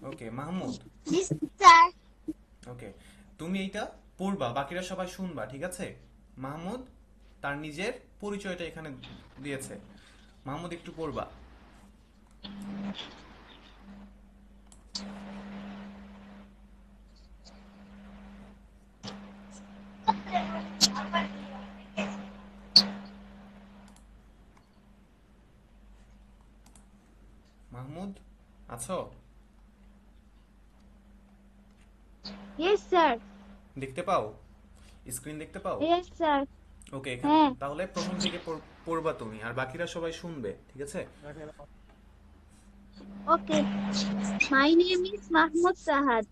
ওকে, Mahmud. Yes, sir. ওকে, তুমি এইটা পড়বা, বাকিরা সবাই শুনবা, ঠিক আছে? মাহমুদ তার নিজের পরিচয়টা এখানে দিয়েছে। মাহমুদ একটু পড়বা। মাহমুদ, আছো? Yes, sir. দেখতে পাও? স্ক্রিন দেখতে পাও? Yes, sir. ওকে, এখান হ্যাঁ। তাহলে প্রথম থেকে পড়বা তুমি, আর বাকিরা সবাই শুনবে, ঠিক আছে? Okay. My name is Mahmoud Sahad.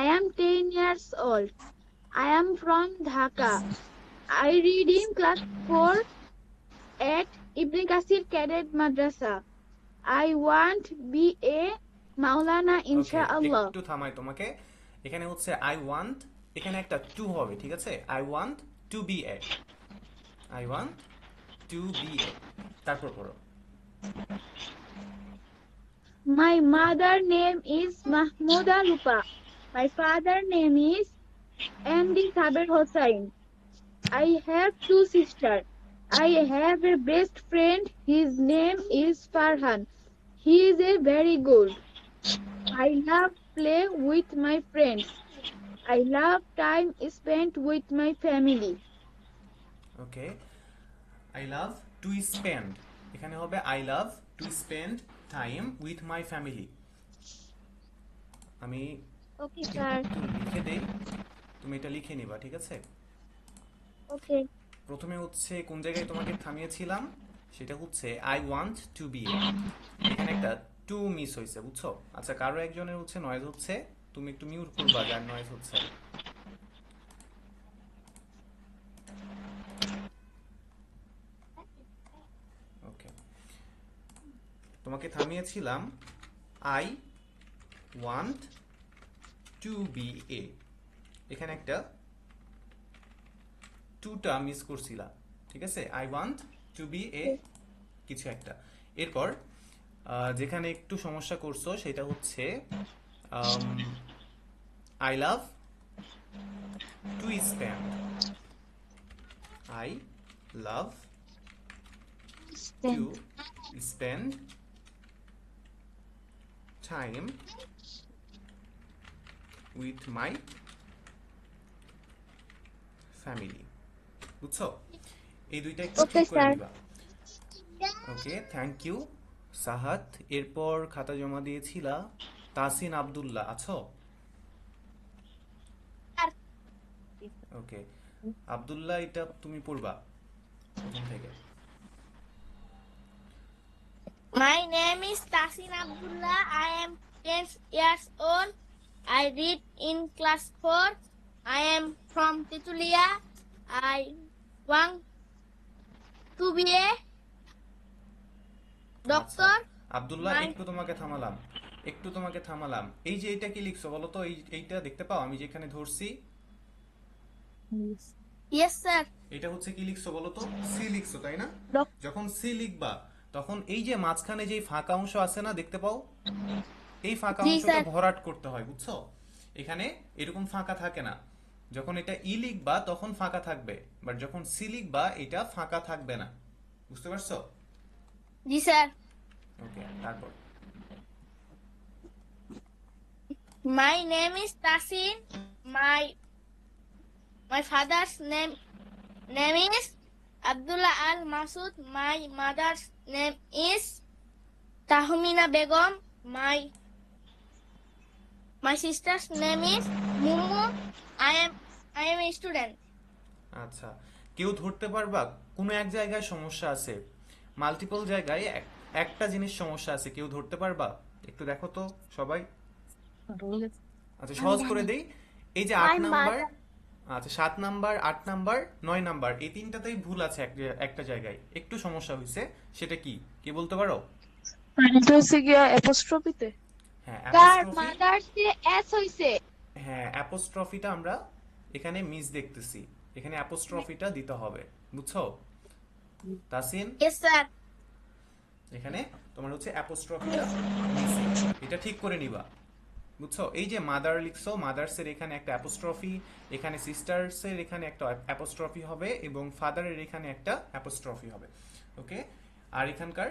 I am 10 years old. I am from Dhaka. I read in class 4 at Ibn Kasir Cadet Madrasa. I want be a Maulana okay, inshallah. একটু থামাই তোমাকে। এখানে হচ্ছে আই ওয়ান্ট, এখানে একটা two হবে, ঠিক আছে? I want to be a, I want to be a, তারপর পড়ো। My mother name is Mahmouda Lupa. My father name is MD Saber Hossain. I have two sisters. I have a best friend. His name is Farhan. He is a very good. I love play with my friends. I love time spent with my family. Okay, I love to spend, এখানে হবে I love to spend time with my family. আমি Okay, sir. একটু লিখে দেই, তুমি এটা লিখে নিবা, ঠিক আছে? Okay. প্রথমে হচ্ছে কোন জায়গায় তোমাকে থামিয়েছিলাম, সেটা হচ্ছে আই ওয়ান্ট টু বি এ। এখানে একটা টু মিস হয়েছে, বুঝছো? আচ্ছা, কারো একজনের হচ্ছে নয়েজ হচ্ছে, তুমি একটু মিউট করবা যার নয়েজ হচ্ছে। ওকে, তোমাকে থামিয়েছিলাম আই ওয়ান্ট টু বি এ, এখানে একটা টুটা মিস করছিলা, ঠিক আছে? আই ওয়ান্ট টু বি এ কিছু একটা। এরপর যেখানে একটু সমস্যা করছো সেটা হচ্ছে I love to spend, I love to Stand. Spend time with my family, বুঝছো? এই দুইটা একটু ঠিক Okay, করে sir. নিবা। ওকে, থ্যাংক ইউ সাহাত। এরপর খাতা জমা দিয়েছিলা তাসিন আব্দুল্লাহ, আছো? ওকে, আব্দুল্লাহ, এটা তুমি পড়বা প্রথম থেকে। My name is Tasin Abdullah. I am 10 years old. I read in class 4. I am from Titulia. I want to be a আচ্ছা doctor. আব্দুল্লাহ, My একটু তোমাকে থামালাম। এই যে এইটা কি লিখছো বলো তো? এইটা দেখতে পাও আমি যেখানে ধরছি? yes, sir. এটা হচ্ছে কি লিখছো বলো তো? সি লিখছো, তাই না? Doc- যখন সি লিখবা তখন এই যে মাঝখানে যে ফাঁকা অংশ আছে না, দেখতে পাও? এই ফাঁকা জি অংশটা স্যার। ভরাট করতে হয়, বুঝছো? এখানে এরকম ফাঁকা থাকে না। যখন এটা ই লিখবা তখন ফাঁকা থাকবে, বাট যখন সি লিখবা এটা ফাঁকা থাকবে না, বুঝতে পারছো? জি স্যার। ওকে, তারপর My name is Tasin. My father's name is Abdullah Al Masud. My mother's name is Tahmina Begum. My sister's name is Mumu. I am a student. আচ্ছা, কেউ ধরতে পারবা কোনো এক জায়গায় সমস্যা আছে, মাল্টিপল জায়গায় একটা জিনিস সমস্যা আছে, কেউ ধরতে পারবা? একটু দেখো তো সবাই। আচ্ছা, সহজ করে দেই। এই যে আট My নাম্বার, mother. আচ্ছা 7 নাম্বার, 8 নাম্বার, 9 নাম্বার, এই তিনটাতেই ভুল আছে, একটা জায়গায় একটু সমস্যা হয়েছে। সেটা কি, কে বলতে পারো? এটা হচ্ছে গিয়া অ্যাপোস্ট্রফিতে। হ্যাঁ, Sir, apostrophe. mother say S হইছে। হ্যাঁ, অ্যাপোস্ট্রফিটা আমরা এখানে মিস দেখতেছি, এখানে অ্যাপোস্ট্রফিটা দিতে হবে, বুঝছো তাসিন? Yes, sir. এখানে তোমার হচ্ছে অ্যাপোস্ট্রফিটা মিসিং, এটা ঠিক করে নিবা। বুঝছো? এই যে মাদার লিখছো, মাদার্সের এখানে একটা অ্যাপোস্ট্রফি, এখানে সিস্টার্সের এখানে একটা অ্যাপোস্ট্রফি হবে এবং ফাদারের এখানে একটা অ্যাপোস্ট্রফি হবে। ওকে, আর এখানকার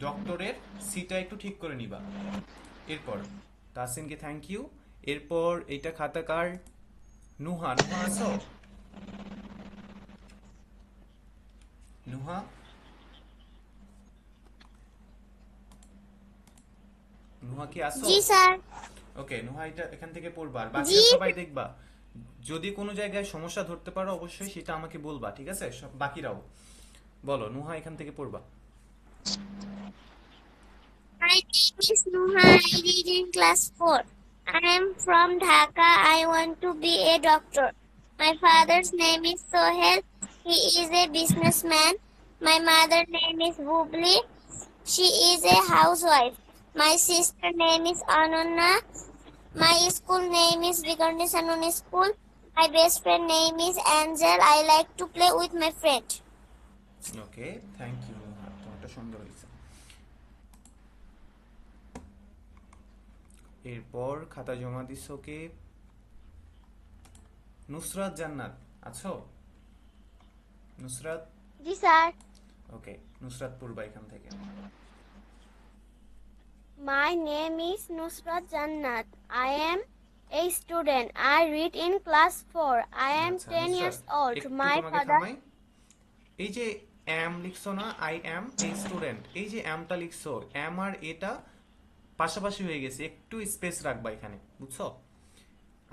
ডক্টরের সিটা একটু ঠিক করে নিবা। এরপর তাসিনকে থ্যাংক ইউ। এরপর এইটা খাতাকার নুহা, নুহা আছো? নুহা, নুহা কি আছো? জি স্যার। ওকে, নুহা এটা এখান থেকে পড়বা, আর জি। বাকিরা সবাই দেখবা। যদি কোনো জায়গায় সমস্যা ধরতে পারো অবশ্যই সেটা আমাকে বলবা, ঠিক আছে? বাকিরাও বলো, নুহা এখান থেকে পড়বা। My name is Nuha. I read in class 4. I am from Dhaka. I want to be a doctor. My father's name is Sohel. He is a businessman. My mother's name is Bubli. She is a housewife. My sister name is Anonna. My school name is Vigorni Sanoni School. My best friend name is Angel. I like to play with my friend. Okay, thank you Nuha, তোমারটা সুন্দর হয়েছে। এরপর খাতা জমা this. ওকে, নুসরাত জান্নাত আছো? Nusrat, Ji sir. ওকে, নুসরাত পূর্বা এখান থেকে। My name is Nusrat Jannat. I am a student. I read in class 4. I am আচ্ছা 10 নুসরাত, years old. একটু My তোমাকে father. থামাই। এই যে অ্যাম লিখছো না, আই অ্যাম এ স্টুডেন্ট, এই যে অ্যামটা লিখছো, অ্যাম আর এটা পাশাপাশি হয়ে গেছে, একটু স্পেস রাখবা এখানে, বুঝছো?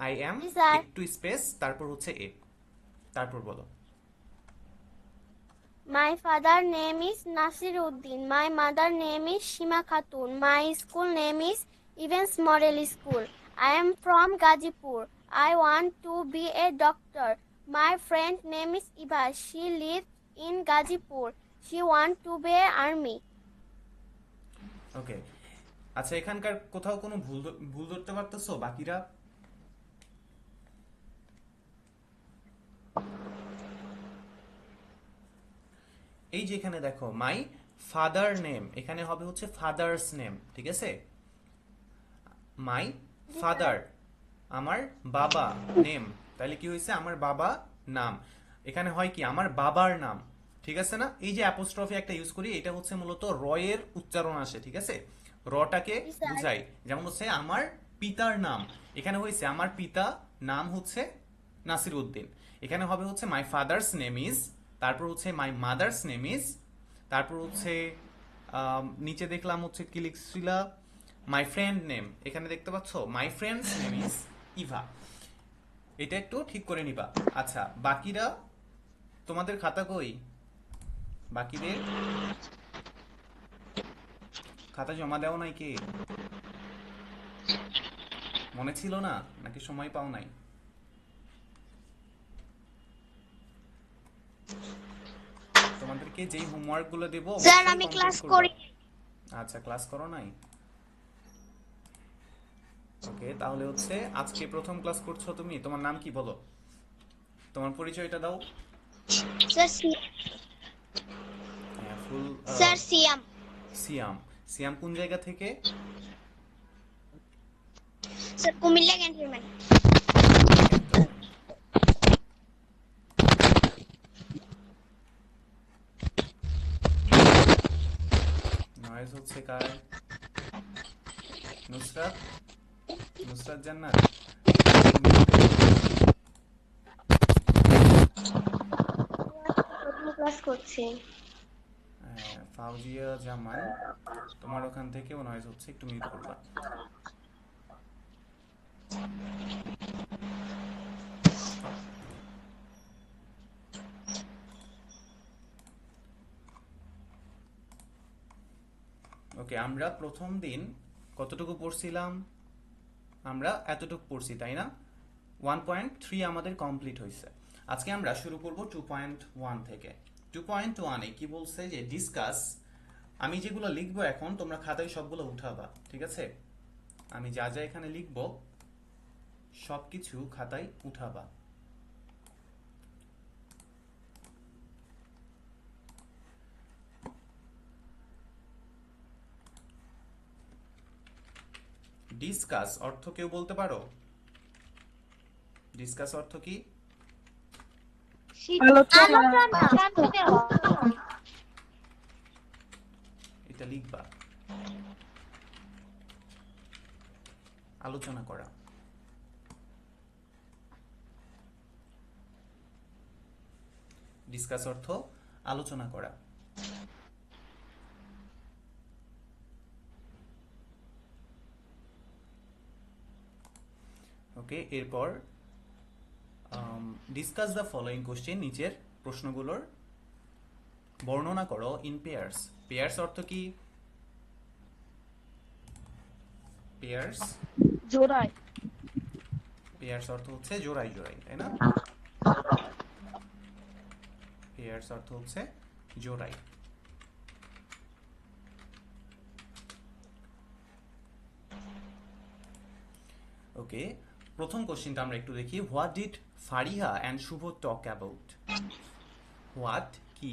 I am, G sir. একটু স্পেস, তারপর হচ্ছে এ, তারপর বলো। My father name is Nasiruddin. My mother name is Shima Khatun. My school name is Evans Model School. I am from Gazipur. I want to be a doctor. My friend name is Iba. She lives in Gazipur. She want to be an army. ওকে, আচ্ছা এখানকার কোথাও কোনো ভুল ধরতে পারতেছো বাকিরা? এই যে এখানে দেখো মাই ফাদার নেম, এখানে হবে হচ্ছে ফাদার্স নেম, ঠিক আছে? মাই ফাদার, আমার বাবা, নেম, তাহলে কি হয়েছে? আমার বাবা নাম। এখানে হয় কি? আমার বাবার নাম, ঠিক আছে না? এই যে অ্যাপোস্ট্রফি একটা ইউজ করি, এটা হচ্ছে মূলত র এর উচ্চারণ আসে, ঠিক আছে? রটাকে জি স্যার। বুঝাই। যেমন হচ্ছে আমার পিতার নাম, এখানে হয়েছে আমার পিতা নাম হচ্ছে নাসির উদ্দিন। এখানে হবে হচ্ছে মাই ফাদার্স নেম ইজ, তারপর হচ্ছে মাই মাদার্স নেম ইজ, তারপর হচ্ছে নিচে দেখলাম হচ্ছে কি লিখছিলা, মাই ফ্রেন্ড নেম, এখানে দেখতে পাচ্ছ my friends name is Eva. এটা একটু ঠিক করে নিবা। আচ্ছা বাকিরা, তোমাদের খাতা কই? বাকিদের খাতা জমা দেও নাই কে? মনে ছিল না নাকি সময় পাও নাই? তোমাদেরকে যেই হোমওয়ার্ক গুলো দেবো স্যার অবশ্যই আমি কমপ্লিট ক্লাস করবা। করি। আচ্ছা ক্লাস করো নাই? ওকে, তাহলে হচ্ছে আজকে প্রথম ক্লাস করছো তুমি, তোমার নাম কি বলো? তোমার পরিচয়টা দাও। স্যার হ্যাঁ, ফুল স্যার সিয়াম। সিয়াম। সিয়াম কোন জায়গা থেকে? Sir Comilla cantonment. নয়েজ হচ্ছে কার? নুসরাত, নুসরাত জান্নাত। প্রথম ক্লাস করছি। ফাউজিয়া জামান, তোমার ওখান থেকেও নয়েজ হচ্ছে, একটু মিউট করবা। ওকে, আমরা প্রথম দিন কতটুকু পড়ছিলাম? আমরা এতটুকু পড়ছি, তাই না? 1.3 আমাদের কমপ্লিট হয়েছে। আজকে আমরা শুরু করব 2.1 থেকে। 2.1 এ কি বলছে যে ডিসকাস। আমি যেগুলো লিখবো এখন তোমরা খাতায় সবগুলো উঠাবা, ঠিক আছে? আমি যা যা এখানে লিখবো সবকিছু খাতায় উঠাবা। ডিসকাস অর্থ কেউ বলতে পারো? ডিসকাস অর্থ কি? আলোচনা। এটা লিখবা, আলোচনা করা। ডিসকাস অর্থ আলোচনা করা। ওকে, এরপর ডিসকাস দ্য ফলোইং কোশ্চেন, নিচের প্রশ্নগুলোর বর্ণনা করো ইন পেয়ার্স। পেয়ার্স অর্থ কি? পেয়ার্স, জোড়ায়। পেয়ার্স অর্থ হচ্ছে জোড়াই জোড়াই, তাই না? পেয়ার্স অর্থ হচ্ছে জোড়াই। ওকে, প্রথম কোশ্চেনটা আমরা একটু দেখি। What did Fariha and Shuvo talk about? What কি,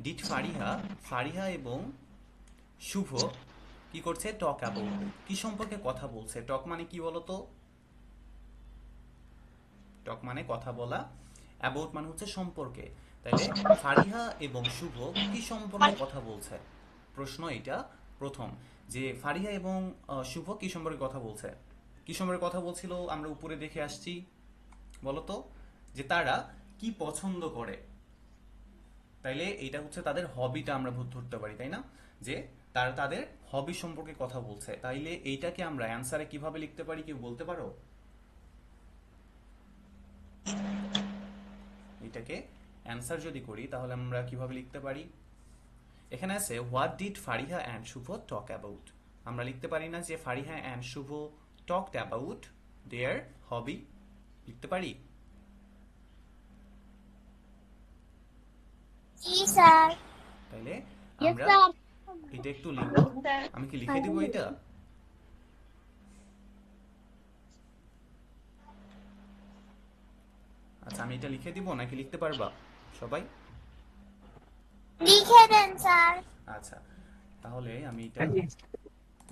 ডিড ফারিহা, ফারিহা এবং শুভ কি করছে? টক অ্যাবাউট, কি সম্পর্কে কথা বলছে? টক মানে কি বলতো? টক মানে কথা বলা, অ্যাবাউট মানে হচ্ছে সম্পর্কে। তাইলে ফারিহা এবং শুভ কি সম্পর্কে কথা বলছে? প্রশ্ন এটা প্রথম, যে ফারিহা এবং শুভ কি সম্পর্কে কথা বলছে। কি সম্পর্কে কথা বলছিল আমরা উপরে দেখে আসছি, বলতো? যে তারা কি পছন্দ করে। তাইলে এটা হচ্ছে তাদের হবিটা আমরা ধরতে পারি, তাই না? যে তারা তাদের হবি সম্পর্কে কথা বলছে। তাইলে এইটাকে আমরা অ্যানসারে কিভাবে লিখতে পারি, কেউ বলতে পারো? এটাকে অ্যানসার যদি করি তাহলে আমরা কিভাবে লিখতে পারি? এখানে আছে what did Fariha and Shuvo talk about. আমরা লিখতে পারি না যে Fariha and Shuvo talked about their hobby? লিখতে পারি? জি স্যার। তাইলে ইয়েস আমরা স্যার। এটা একটু লিখবো। আমি কি লিখে দিব এটা? আচ্ছা, আমি এটা লিখে দিব নাকি লিখতে পারবা সবাই? লিখে দেন স্যার। আচ্ছা, তাহলে আমি এটা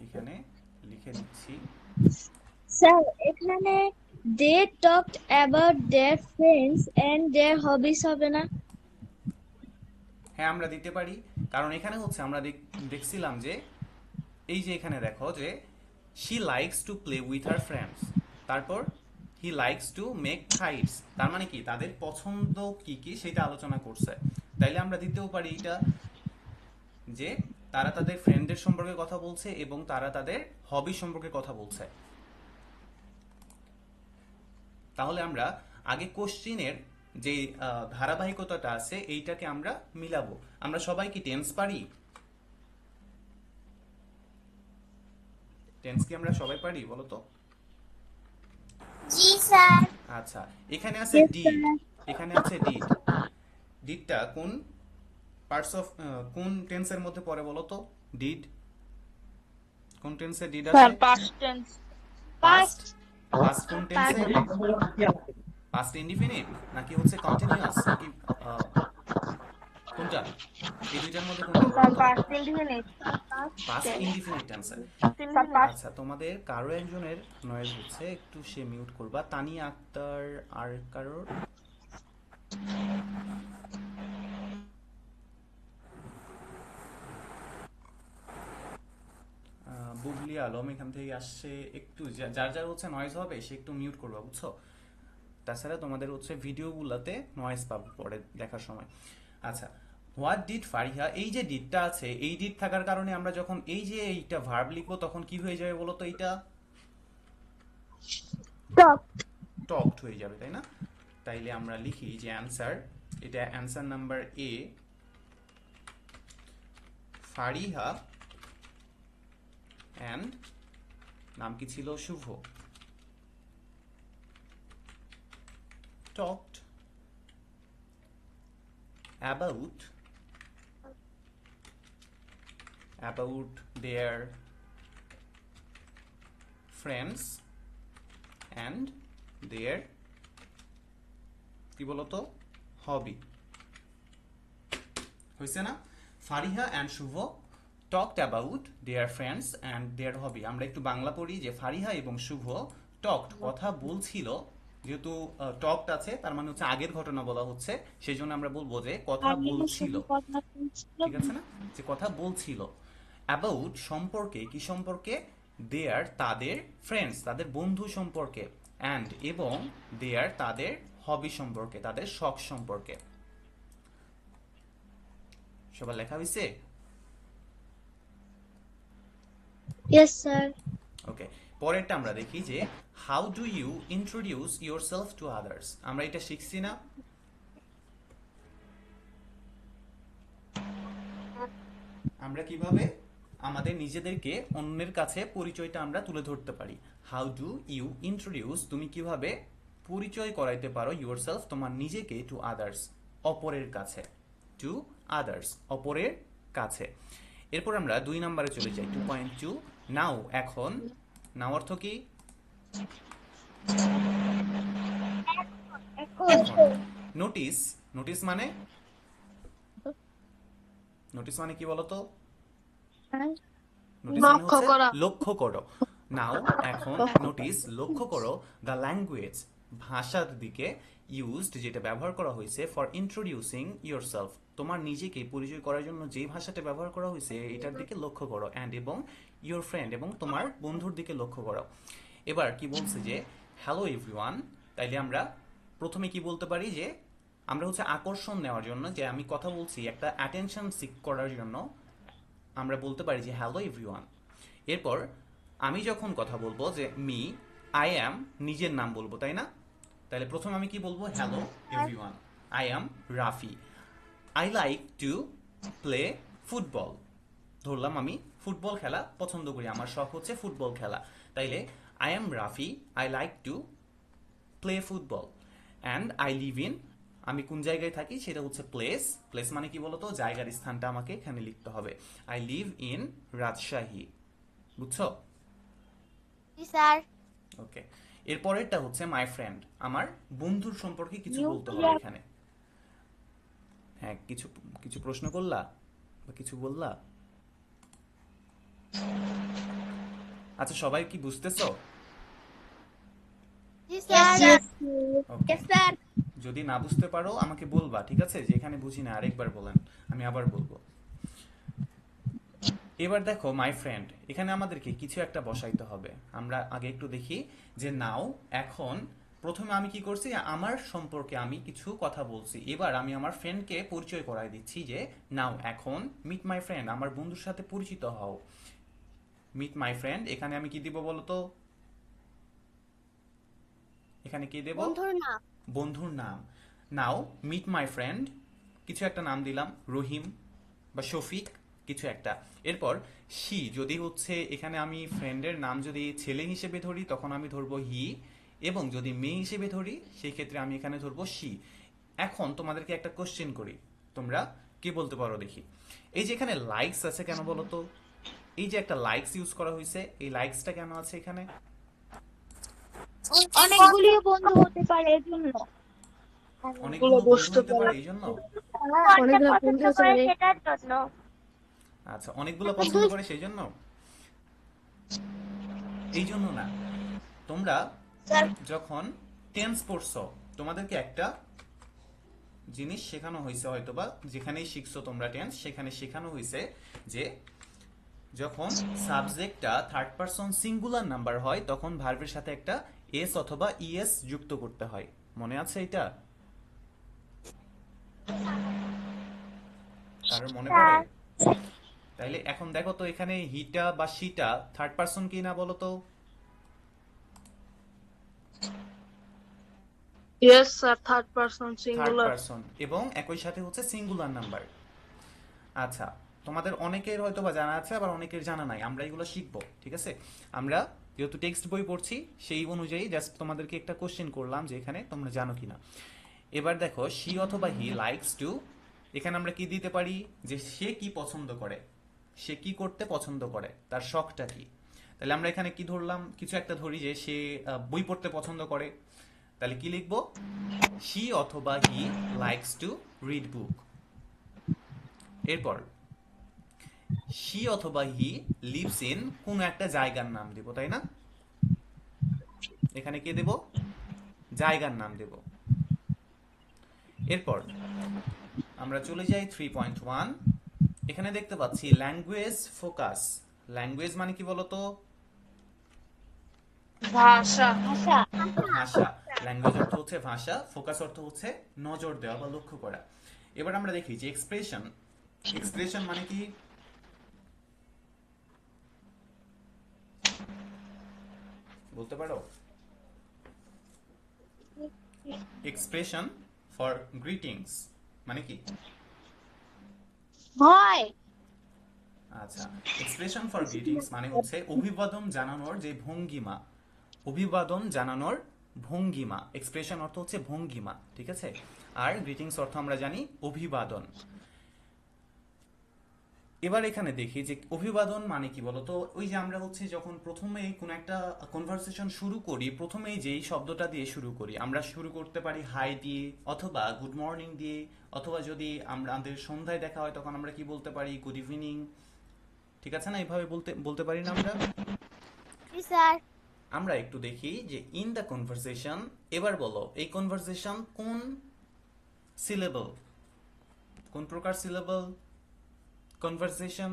এখানে লিখে দিচ্ছি। স্যার এখানে they talked about their friends and their hobbies হবে না? হ্যাঁ, আমরা দিতে পারি, কারণ এখানে হচ্ছে আমরা দেখছিলাম যে এই যে এখানে দেখো যে she likes to play with her friends, তারপর he likes to make kites, তার মানে কি তাদের পছন্দ কি কি সেটা আলোচনা করছে। তাইলে আমরা দিতেও পারি এটা, যে তারা তাদের ফ্রেন্ডের সম্পর্কে কথা বলছে এবং তারা তাদের হবি সম্পর্কে কথা বলছে। তাহলে আমরা আগে কোশ্চিনের যে ধারাবাহিকতাটা আছে এইটাকে আমরা মিলাবো। আমরা সবাই কি টেন্স পারি? টেন্স কি আমরা সবাই পারি বলো তো? জি স্যার। আচ্ছা, এখানে আছে ডিড, এখানে আছে ডিড। ডিডটা কোন পার্টস অফ কোন টেন্সের মধ্যে পড়ে বলো তো? ডিড কোন টেন্সে ডিড আছে? Sir past tense. Past. Past কোন টেন্সে? পাস্ট ইনডিফিনিট নাকি হচ্ছে কন্টিনিউয়াস নাকি কোনটা? এই দুইটার মধ্যে কোনটা বলো তো? Past indefinite. পাস্ট ইনডিফিনিট টেন্সে। Sir past. আচ্ছা, তোমাদের কারো একজনের নয়েজ হচ্ছে, একটু সে মিউট করবা। তানিয়া আক্তার, আর কারোর? বুবলি আলম এখান থেকে আসছে, একটু যার যার হচ্ছে নয়েজ হবে সে একটু মিউট করবা, বুঝছো? তাছাড়া তোমাদের হচ্ছে ভিডিওগুলোতে নয়েজ পাবে পরে দেখার সময়। আচ্ছা, হোয়াট ডিড ফারিহা, এই যে ডিডটা আছে, এই ডিড থাকার কারণে আমরা যখন এই যে এইটা ভার্ব লিখবো তখন কি হয়ে যাবে বলো তো? এইটা টকড হয়ে যাবে, তাই না? তাইলে আমরা লিখি যে অ্যানসার, এটা answer number A, Fariha and নাম কি ছিল? শুভ, talked about their friends and their কি বলতো? হবি। হয়েছে না? Fariha and Shuvo talked about their friends and their hobby. আমরা একটু বাংলা পড়ি যে ফারিহা এবং শুভ টকড কথা বলছিল, যেহেতু টকড আছে তার মানে হচ্ছে আগের ঘটনা বলা হচ্ছে, সেই জন্য আমরা বলবো যে কথা বলছিল, ঠিক আছে না, যে কথা বলছিল। অ্যাবাউট সম্পর্কে, কি সম্পর্কে, দেয়ার তাদের, ফ্রেন্ডস তাদের বন্ধু সম্পর্কে, অ্যান্ড এবং দেয়ার তাদের হবি সম্পর্কে, তাদের শখ সম্পর্কে। সবার লেখা হয়েছে? Yes, sir. ওকে, পরেরটা আমরা দেখি যে how do you introduce yourself to others. আমরা এটা শিখছি না? আমরা কিভাবে আমাদের নিজেদেরকে অন্যের কাছে পরিচয়টা আমরা তুলে ধরতে পারি। হাউ ডু ইউ ইন্ট্রোডিউস, তুমি কিভাবে পরিচয় করাইতে পারো ইউর সেলফ, তোমার নিজেকে, টু আদার্স, অপরের কাছে, টু আদার্স, অপরের কাছে। এরপর আমরা 2 নম্বরে চলে যাই, 2.2, নাও, এখন। নাও অর্থ কি? এখন। নোটিস, নোটিস মানে, নোটিস মানে কি বলতো? নোটিস মানে লক্ষ্য হচ্ছে করা। লক্ষ্য করো। নাও, এখন, নোটিস, লক্ষ্য করো, দ্য ল্যাঙ্গুয়েজ, ভাষার দিকে, ইউজড, যেটা ব্যবহার করা হয়েছে, ফর ইন্ট্রোডিউসিং ইয়োরসেলফ, তোমার নিজেকে পরিচয় করার জন্য যে ভাষাটা ব্যবহার করা হয়েছে এটার দিকে লক্ষ্য করো, অ্যান্ড এবং ইয়োর ফ্রেন্ড, এবং তোমার বন্ধুর দিকে লক্ষ্য করো। এবার কি বলছে যে হ্যালো এভরিওয়ান, তাইলে আমরা প্রথমে কি বলতে পারি যে আমরা হচ্ছে আকর্ষণ নেওয়ার জন্য, যে আমি কথা বলছি একটা অ্যাটেনশন সিক করার জন্য, আমরা বলতে পারি যে হ্যালো এভরিওয়ান। এরপর আমি যখন কথা বলবো যে মি, আই অ্যাম, নিজের নাম বলবো, তাই না? তাহলে প্রথমে আমি কি বলবো? Hello everyone, I am Rafi, I like to play football. ধরলাম আমি ফুটবল খেলা পছন্দ করি, আমার শখ হচ্ছে ফুটবল খেলা। তাইলে I am Rafi, I like to play football, and I live in, আমি কোন জায়গায় থাকি সেটা হচ্ছে প্লেস। প্লেস মানে কি বলতো? জায়গার স্থানটা আমাকে এখানে লিখতে হবে। I live in Rajshahi. বুঝছো? Yes, sir. ওকে, এরপরেরটা হচ্ছে মাই ফ্রেন্ড, আমার বন্ধুর সম্পর্কে কিছু বলতে হবে এখানে। হ্যাঁ, কিছু কিছু প্রশ্ন করলা বা কিছু বললা? আচ্ছা, সবাই কি বুঝতেছো? Yes, sir. ওকে, Yes, sir. যদি না বুঝতে পারো আমাকে বলবা, ঠিক আছে? যে এখানে বুঝি না, আরেকবার বলেন, আমি আবার বলবো। এবার দেখো মাই ফ্রেন্ড, এখানে আমাদেরকে কিছু একটা বসাইতে হবে। আমরা আগে একটু দেখি যে নাও, এখন, প্রথমে আমি কি করছি? আমার সম্পর্কে আমি কিছু কথা বলছি। এবার আমি আমার ফ্রেন্ডকে পরিচয় করাই দিচ্ছি যে নাও, এখন, মিট মাই ফ্রেন্ড, আমার বন্ধুর সাথে পরিচিত হও। মিট মাই ফ্রেন্ড, এখানে আমি কি দিব বলো তো? এখানে কি দেব? বন্ধুর নাম। বন্ধুর নাম। নাও মিট মাই ফ্রেন্ড, কিছু একটা নাম দিলাম, রহিম বা শফিক, কিছু একটা। এরপর শি, যদি হচ্ছে এখানে আমি ফ্রেন্ডের নাম যদি ছেলে হিসেবে ধরি তখন আমি ধরবো হি, এবং যদি মেয়ে হিসেবে ধরি সেই ক্ষেত্রে আমি এখানে ধরবো শি। এখন তোমাদেরকে একটা কোশ্চেন করি, তোমরা কি বলতে পারো দেখি। এই যে এখানে লাইকস আছে কেন বলো তো? এই যে একটা লাইকস ইউজ করা হয়েছে, এই লাইকসটা কেন আছে এখানে? অনেকগুলি বন্ধু হতে পারে এজন্য। অনেকগুলো বন্ধু হতে পারে এই জন্য। অনেকগুলো পছন্দ করে সেটার জন্য। আচ্ছা, অনেকগুলো পছন্দ করে সেই জন্য? এই জন্য না। তোমরা যখন টেন্স পড়ছো তোমাদেরকে একটা জিনিস শেখানো হয়েছে, হয়তোবা যেখানেই শিখছো তোমরা টেন্স, সেখানে শেখানো হয়েছে যে যখন সাবজেক্টটা থার্ড পারসন সিঙ্গুলার নাম্বার হয় তখন ভার্বের সাথে একটা এস অথবা ইএস যুক্ত করতে হয়। মনে আছে এটা? কারোর মনে পড়ে? তাইলে এখন দেখো তো এখানে হিটা বা শিটা থার্ড পারসন কি না বলো তো? Yes sir, third person third singular. Person, এবং একই সাথে হচ্ছে সিঙ্গুলার নাম্বার। আচ্ছা, তোমাদের অনেকের হয়তো বা জানা আছে, আবার অনেকের জানা নাই, আমরা এগুলো শিখবো, ঠিক আছে? আমরা যেহেতু টেক্সট বই পড়ছি সেই অনুযায়ী জাস্ট তোমাদেরকে একটা কোশ্চেন করলাম যে এখানে তোমরা জানো কিনা। এবার দেখো শি অথবা হি লাইকস টু, এখানে আমরা কি দিতে পারি? যে সে কি পছন্দ করে, সে কি করতে পছন্দ করে, তার শখটা কি। তাহলে আমরা এখানে কি ধরলাম? কিছু একটা ধরি যে সে বই পড়তে পছন্দ করে, তাহলে কি লিখবো? শি অথবা হি লাইকস টু রিড বুক। এরপর শি অথবা হি লিভস ইন কোন একটা জায়গার নাম দেব, তাই না? এখানে কে দেব? জায়গার নাম দেব। এরপর আমরা চলে যাই 3.1। এখানে দেখতে পাচ্ছি ল্যাঙ্গুয়েজ ফোকাস। ল্যাঙ্গুয়েজ মানে কি বলতো? ভাষা। ভাষা। ভাষা। ল্যাঙ্গুয়েজ অর্থ হচ্ছে ভাষা, ফোকাস অর্থ হচ্ছে নজর দেওয়া বা লক্ষ্য করা। এবার আমরা দেখি যে এক্সপ্রেশন। এক্সপ্রেশন মানে কি? বলতে পারো? এক্সপ্রেশন ফর গ্রিটিংস মানে কি? হয়। আচ্ছা, এক্সপ্রেশন ফর গ্রিটিংস মানে হচ্ছে অভিবাদন জানানোর যে ভঙ্গিমা। অভিবাদন জানানোর ভঙ্গিমা। এক্সপ্রেশন অর্থ হচ্ছে ভঙ্গিমা, ঠিক আছে? আর গ্রিটিংস অর্থ আমরা জানি অভিবাদন। এবার এখানে দেখি যে অভিবাদন মানে কি বলতো? ওই যে আমরা হচ্ছে যখন প্রথমেই কোন একটা কনভারসেশন শুরু করি, প্রথমেই যেই শব্দটা দিয়ে শুরু করি, আমরা শুরু করতে পারি হাই দিয়ে, অথবা গুড মর্নিং দিয়ে, অথবা যদি আমাদের সন্ধ্যায় দেখা হয় তখন আমরা কি বলতে পারি? Good evening. ঠিক আছে না? এইভাবে বলতে বলতে পারি না আমরা? জি স্যার। আমরা একটু দেখি যে ইন দ্য কনভারসেশন। এবার বলো এই কনভারসেশন কোন সিলেবল, কোন প্রকার syllable conversation?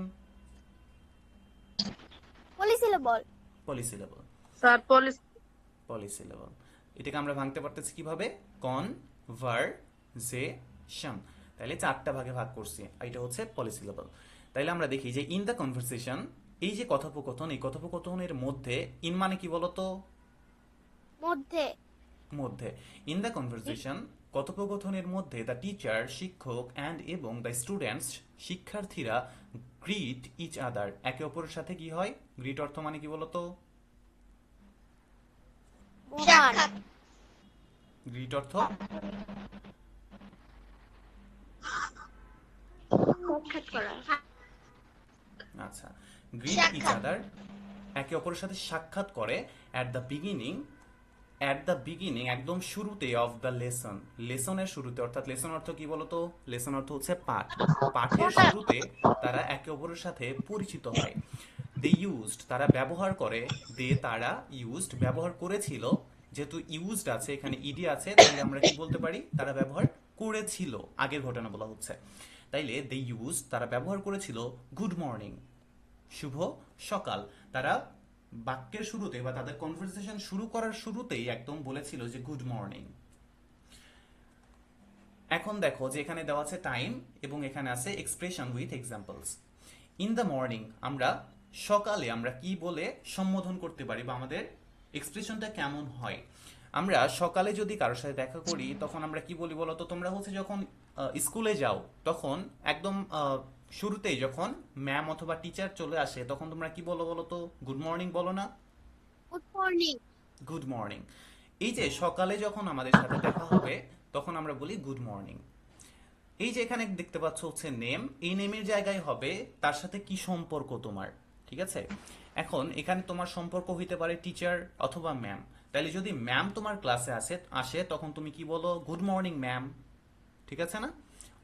Polysyllable. Polysyllable. Sir police. Polysyllable. এটাকে আমরা ভাঙতে পারতেছি কিভাবে? কনভারসেশন। তাহলে চারটা ভাগে ভাগ করছি, এটা হচ্ছে পলিসিলেবল। তাইলে আমরা দেখি যে ইন দ্য কনভারসেশন, এই যে কথোপকথন, এই কথোপকথনের মধ্যে, ইন মানে কি বলতো? মধ্যে। মধ্যে। ইন দ্য কনভারসেশন, কথোপকথনের মধ্যে দ্য টিচার শিক্ষক অ্যান্ড এবং দ্য স্টুডেন্টস শিক্ষার্থীরা গ্রিট ইচ আদার, একে অপরের সাথে কি হয়? গ্রিট অর্থ মানে কি বলতো? সাক্ষাৎ। গ্রিট অর্থ সাক্ষাৎ করা। আচ্ছা, গ্রিট ইচ আদার, একে অপরের সাথে সাক্ষাৎ করে at the beginning. At the beginning একদম শুরুতে অফ দ্য লেসন, লেসনের শুরুতে। অর্থাৎ লেসন অর্থ কি বলতো? লেসন অর্থ হচ্ছে পাঠ। পাঠের শুরুতে তারা একে অপরের সাথে পরিচিত হয়। দে ইউজড, তারা ব্যবহার করে। দে তারা, ইউজড ব্যবহার করেছিল। যেহেতু ইউজড আছে এখানে, ইডি আছে, তাহলে আমরা কি বলতে পারি? তারা ব্যবহার করেছিল, আগের ঘটনা বলা হচ্ছে। তাইলে দে ইউজ, তারা ব্যবহার করেছিল গুড মর্নিং, শুভ সকাল। তারা বাক্যের শুরুতে বা তাদের কনভারসেশন শুরু করার শুরুতেই একদম বলেছিল যে গুড মর্নিং। এখন দেখো যে এখানে দেওয়া আছে টাইম এবং এখানে আছে expression with examples. In the morning, আমরা সকালে আমরা কি বলে সম্বোধন করতে পারি বা আমাদের এক্সপ্রেশনটা কেমন হয়? আমরা সকালে যদি কারোর সাথে দেখা করি তখন আমরা কি বলি বলো তো? তোমরা হচ্ছে যখন স্কুলে যাও তখন একদম শুরুতেই যখন ম্যাম অথবা টিচার চলে আসে তখন তোমরা কি বলো বলো তো? গুড মর্নিং বলো না? Good morning. Good morning. এই যে সকালে যখন আমাদের সাথে দেখা হবে তখন আমরা বলি গুড মর্নিং। এই যে এখানে দেখতে পাচ্ছ হচ্ছে নেম, এই নেমের জায়গায় হবে তার সাথে কি সম্পর্ক তোমার, ঠিক আছে? এখন এখানে তোমার সম্পর্ক হইতে পারে টিচার অথবা ম্যাম। তাহলে যদি ম্যাম তোমার ক্লাসে আসে তখন তুমি কি বলো? গুড মর্নিং ম্যাম, ঠিক আছে না?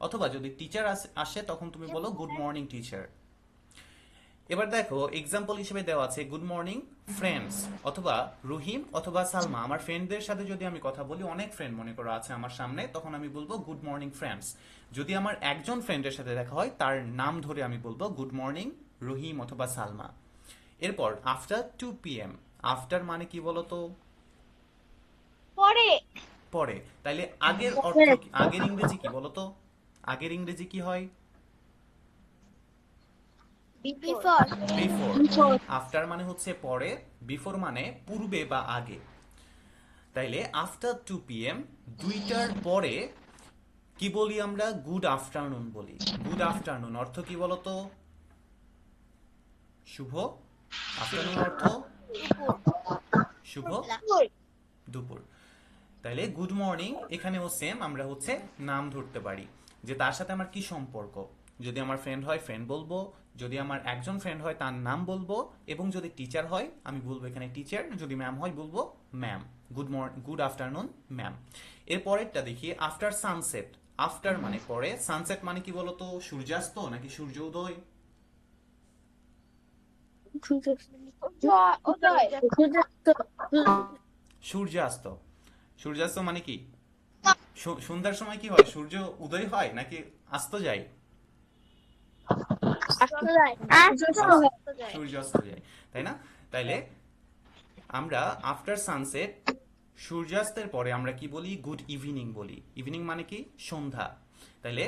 অথবা যদি টিচার আসে তখন তুমি বলো গুড মর্নিং টিচার। এবার দেখো এক্সাম্পল হিসেবে দেওয়া আছে গুড মর্নিং ফ্রেন্ডস, অথবা রহিম অথবা সালমা। আমার ফ্রেন্ডদের সাথে যদি আমি কথা বলি, অনেক ফ্রেন্ড মনে করো আছে আমার সামনে, তখন আমি বলবো গুড মর্নিং ফ্রেন্ডস। যদি আমার একজন ফ্রেন্ডের সাথে দেখা হয় তার নাম ধরে আমি বলবো গুড মর্নিং রহিম অথবা সালমা। এরপর আফটার 2 PM, আফটার মানে কি বলতো? পরে। পরে। তাইলে আগের অর্থ কি? আগের ইংরেজি কি বলতো? আগের ইংরেজি কি হয়? বিফোর। বিফোর। আফটার মানে হচ্ছে পরে, বিফোর মানে পূর্বে বা আগে। তাইলে আফটার 2 PM, দুইটার পরে কি বলি আমরা? গুড আফটারনুন বলি। গুড আফটারনুন অর্থ কি বলতো? শুভ। আফটারনুন অর্থ শুভ দুপুর। তাইলে গুড মর্নিং এখানেও সেম, আমরা হচ্ছে নাম ধরতে পারি যে তার সাথে আমার কি সম্পর্ক। যদি আমার ফ্রেন্ড হয় ফ্রেন্ড বলবো, যদি আমার একজন ফ্রেন্ড হয় তার নাম বলবো, এবং যদি টিচার হয় আমি বলবো এখানে টিচার, যদি ম্যাম হয় বলবো ম্যাম। Good afternoon ma'am. এর পরেরটা দেখি আফটার সানসেট। আফটার মানে পরে, সানসেট মানে কি বলতো? সূর্যাস্ত নাকি সূর্য উদয়? উদয়। সূর্যাস্ত। সূর্যাস্ত মানে কি? সন্ধ্যার সময় কি হয়? সূর্য উদয় হয় নাকি অস্ত যায়? সূর্য অস্ত যায়, তাই না? তাইলে আমরা আফটার সানসেট, সূর্যাস্তের পরে আমরা কি বলি? গুড ইভিনিং বলি। ইভিনিং মানে কি? সন্ধ্যা। তাইলে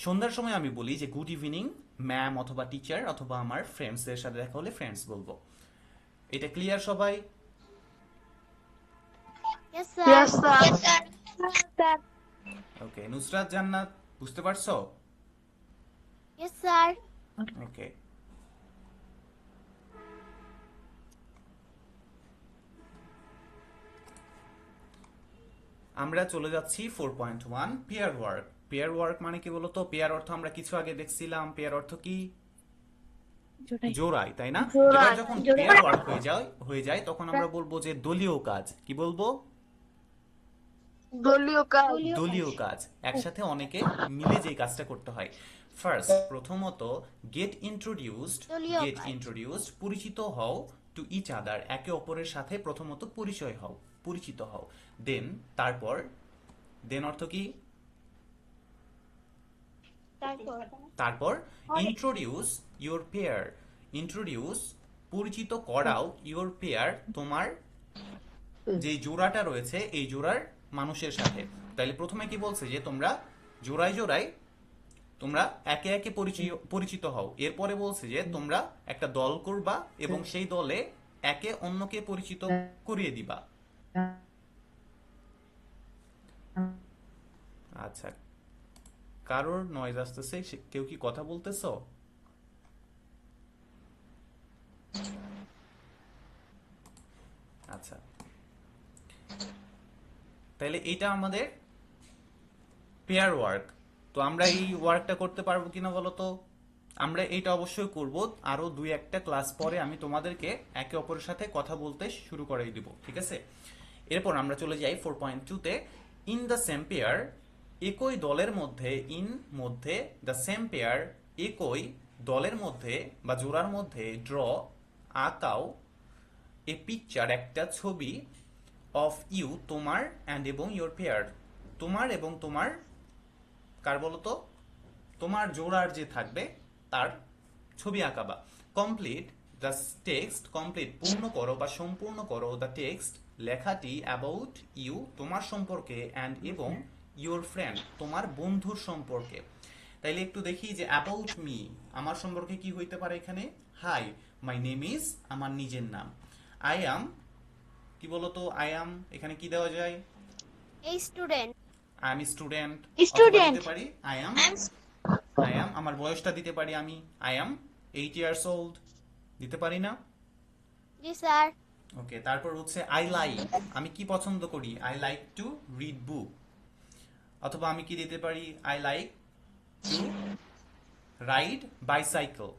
সন্ধ্যার সময় আমি বলি যে গুড ইভিনিং ম্যাম অথবা টিচার অথবা আমার ফ্রেন্ডসদের সাথে দেখা হলে ফ্রেন্ডস বলবো। এটা ক্লিয়ার সবাই? Yes, Yes, sir. sir. ওকে, নুসরাত জান্নাত বুঝতে পারছো? Yes, sir. ওকে, আমরা চলে যাচ্ছি 4.1 পেয়ার ওয়ার্ক। পেয়ার ওয়ার্ক মানে কি বলতো? পেয়ার অর্থ আমরা কিছু আগে দেখছিলাম। পেয়ার অর্থ কি? জোড়াই, তাই না? এবার যখন পেয়ার ওয়ার্ক হয়ে যায় তখন আমরা বলবো যে দলীয় কাজ। কি বলবো? দলীয় কাজ। দলীয় কাজ, একসাথে অনেকে মিলে যে কাজটা করতে হয়। ফার্স্ট, প্রথমত গেট ইন্ট্রোডিউসড। দলীয় গেট কাজ। ইন্ট্রোডিউসড পরিচিত হও টু ইচ আদার, একে অপরের সাথে প্রথমত পরিচয় হও, পরিচিত হও। দেন, তারপর, দেন অর্থ কি? তারপর ইন্ট্রোডিউস ইউর পেয়ার। ইন্ট্রোডিউস পরিচিত করাও ইউর পেয়ার, তোমার যে জোড়াটা রয়েছে এই জোড়ার মানুষের সাথে। তাইলে প্রথমে কি বলছে যে তোমরা জোড়ায় জোড়ায় তোমরা একে একে পরিচিত হও। এরপরে বলছে যে তোমরা একটা দল করবা এবং সেই দলে একে অন্যকে পরিচিত করিয়ে দিবা। আচ্ছা, কারোর নয়েজ আসতেছে, কেউ কি কথা বলতেছো? আচ্ছা, তাহলে এটা আমাদের পেয়ার ওয়ার্ক। তো আমরা এই ওয়ার্কটা করতে পারবো কিনা বলো তো? আমরা এইটা অবশ্যই করব। আরো দুই একটা ক্লাস পরে আমি তোমাদেরকে একে অপরের সাথে কথা বলতে শুরু করাই দিব, ঠিক আছে? এরপর আমরা চলে যাই 4.2 তে। ইন দ্য সেম পেয়ার, একই দলের মধ্যে। ইন মধ্যে, দ্য সেম পেয়ার একই দলের মধ্যে বা জোড়ার মধ্যে। ড্র আঁকাও, এ পিকচার একটা ছবি, অফ ইউ তোমার, অ্যান্ড এবং ইউর পেয়ার তোমার এবং তোমার কার বলতো? তোমার জোড়ার যে থাকবে তার ছবি আঁকাবা। কমপ্লিট দ্য টেক্সট, কমপ্লিট পূর্ণ করো বা সম্পূর্ণ করো, দ্য টেক্সট লেখাটি, অ্যাবাউট ইউ তোমার সম্পর্কে, অ্যান্ড এবং ইউর ফ্রেন্ড তোমার বন্ধুর সম্পর্কে। তাইলে একটু দেখি যে অ্যাবাউট মি আমার সম্পর্কে কি হইতে পারে এখানে? হাই, মাই নেম ইজ আমার নিজের নাম। আই অ্যাম, কি বলতো? আই অ্যাম এখানে কি দেওয়া যায়? A student. I am student. Student. দিতে পারি আই অ্যাম আমার বয়সটা দিতে পারি আমি, আই অ্যাম 8 ইয়ার্স ওল্ড। দিতে পারি না? Yes, sir. ওকে, তারপর হচ্ছে আই লাইক, আমি কি পছন্দ করি? আই লাইক টু রিড বুক। অথবা আমি কি দিতে পারি? I like to ride bicycle.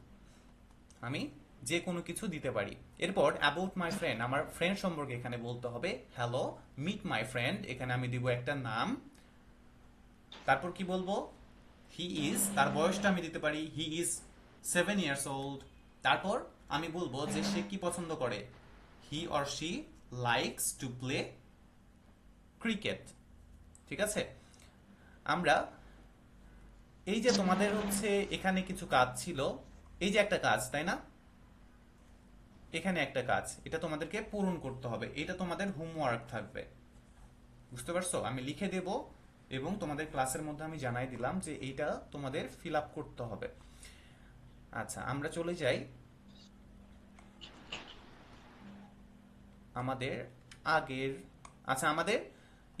আমি যে কোনো কিছু দিতে পারি। এরপর অ্যাবাউট মাই ফ্রেন্ড, আমার ফ্রেন্ড সম্পর্কে এখানে বলতে হবে হ্যালো মিট মাই ফ্রেন্ড, এখানে আমি দিব একটা নাম। তারপর কি বলবো? হি ইজ, তার বয়সটা আমি দিতে পারি হি ইজ 7 ইয়ার্স ওল্ড। তারপর আমি বলবো যে সে কি পছন্দ করে? He or she likes to play cricket. ঠিক আছে? আমরা এই যে তোমাদের হচ্ছে এখানে কিছু কাজ ছিল, এই যে একটা কাজ, তাই না? এখানে একটা কাজ, এটা তোমাদেরকে পূরণ করতে হবে। এটা তোমাদের হোমওয়ার্ক থাকবে, বুঝতে পারছো? আমি লিখে দেব এবং তোমাদের ক্লাসের মধ্যে আমি জানাই দিলাম যে এইটা তোমাদের ফিল আপ করতে হবে। আচ্ছা, আমরা চলে যাই আমাদের আগের। আচ্ছা, আমাদের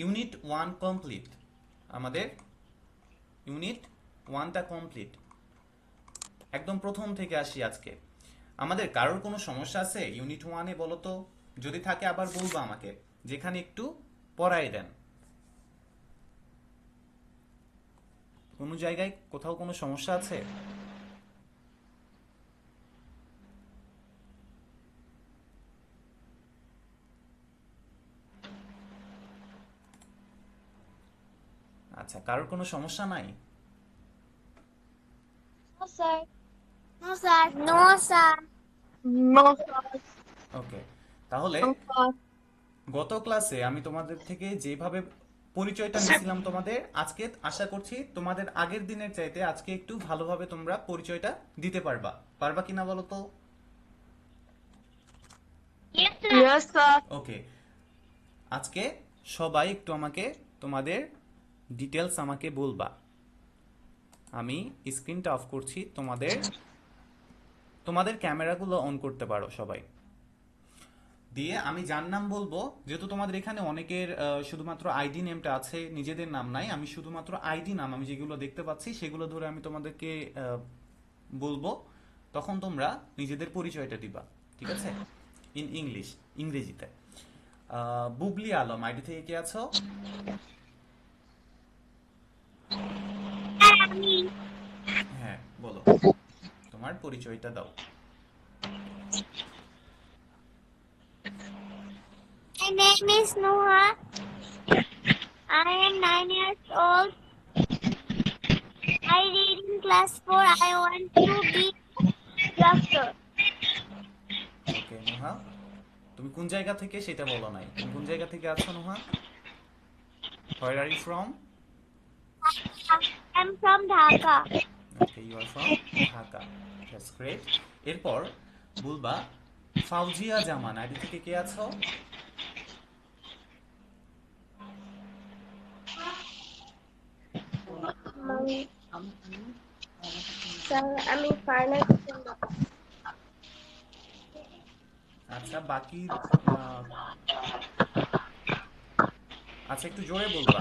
ইউনিট 1 কমপ্লিট। আমাদের ইউনিট 1টা কমপ্লিট। একদম প্রথম থেকে আসি আজকে। আমাদের কারোর কোনো সমস্যা আছে ইউনিট 1-এ বলো তো? যদি থাকে আবার বলবো আমাকে, যেখানে একটু পড়াই দেন। কোনো জায়গায় কোথাও কোনো সমস্যা আছে? আচ্ছা, কারোর কোনো সমস্যা নাই? No, sir. No, sir. No, sir. No, sir. ওকে, তাহলে No, sir. গত ক্লাসে আমি তোমাদের থেকে যেভাবে পরিচয়টা নিয়েছিলাম তোমাদের, আজকে আশা করছি তোমাদের আগের দিনের চাইতে আজকে একটু ভালোভাবে তোমরা পরিচয়টা দিতে পারবা। পারবা কিনা বলো তো? Yes, sir. Yes, sir. ওকে, আজকে সবাই একটু আমাকে তোমাদের ডিটেলস আমাকে বলবা। আমি স্ক্রিনটা অফ করছি, তোমাদের তোমাদের ক্যামেরাগুলো অন করতে পারো সবাই। দিয়ে আমি যার নাম বলবো, যেহেতু তোমাদের এখানে অনেকের শুধুমাত্র আইডি নেমটা আছে, নিজেদের নাম নাই, আমি শুধুমাত্র আইডি নাম আমি যেগুলো দেখতে পাচ্ছি সেগুলো ধরে আমি তোমাদেরকে বলবো, তখন তোমরা নিজেদের পরিচয়টা দিবা, ঠিক আছে? ইন ইংলিশ, ইংরেজিতে। বুবলি আলম আইডি থেকে কে আছো? হ্যাঁ বলো, তোমার পরিচয়টা দাও। My name is Noha. I am 9 years old. I read in class 4. I want to be doctor. ওকে নোহা, তুমি কোন জায়গা থেকে সেটা বলো নাই, তুমি কোন জায়গা থেকে আছো Noha? Where are you from? I am from Dhaka. Okay, you are from Dhaka, that's great. এরপর বলবা ফাউজিয়া জামান আইডি থেকে কে আছো? আমি ফাইনাল আচ্ছা বাকি আচ্ছা একটু জোরে বলবা।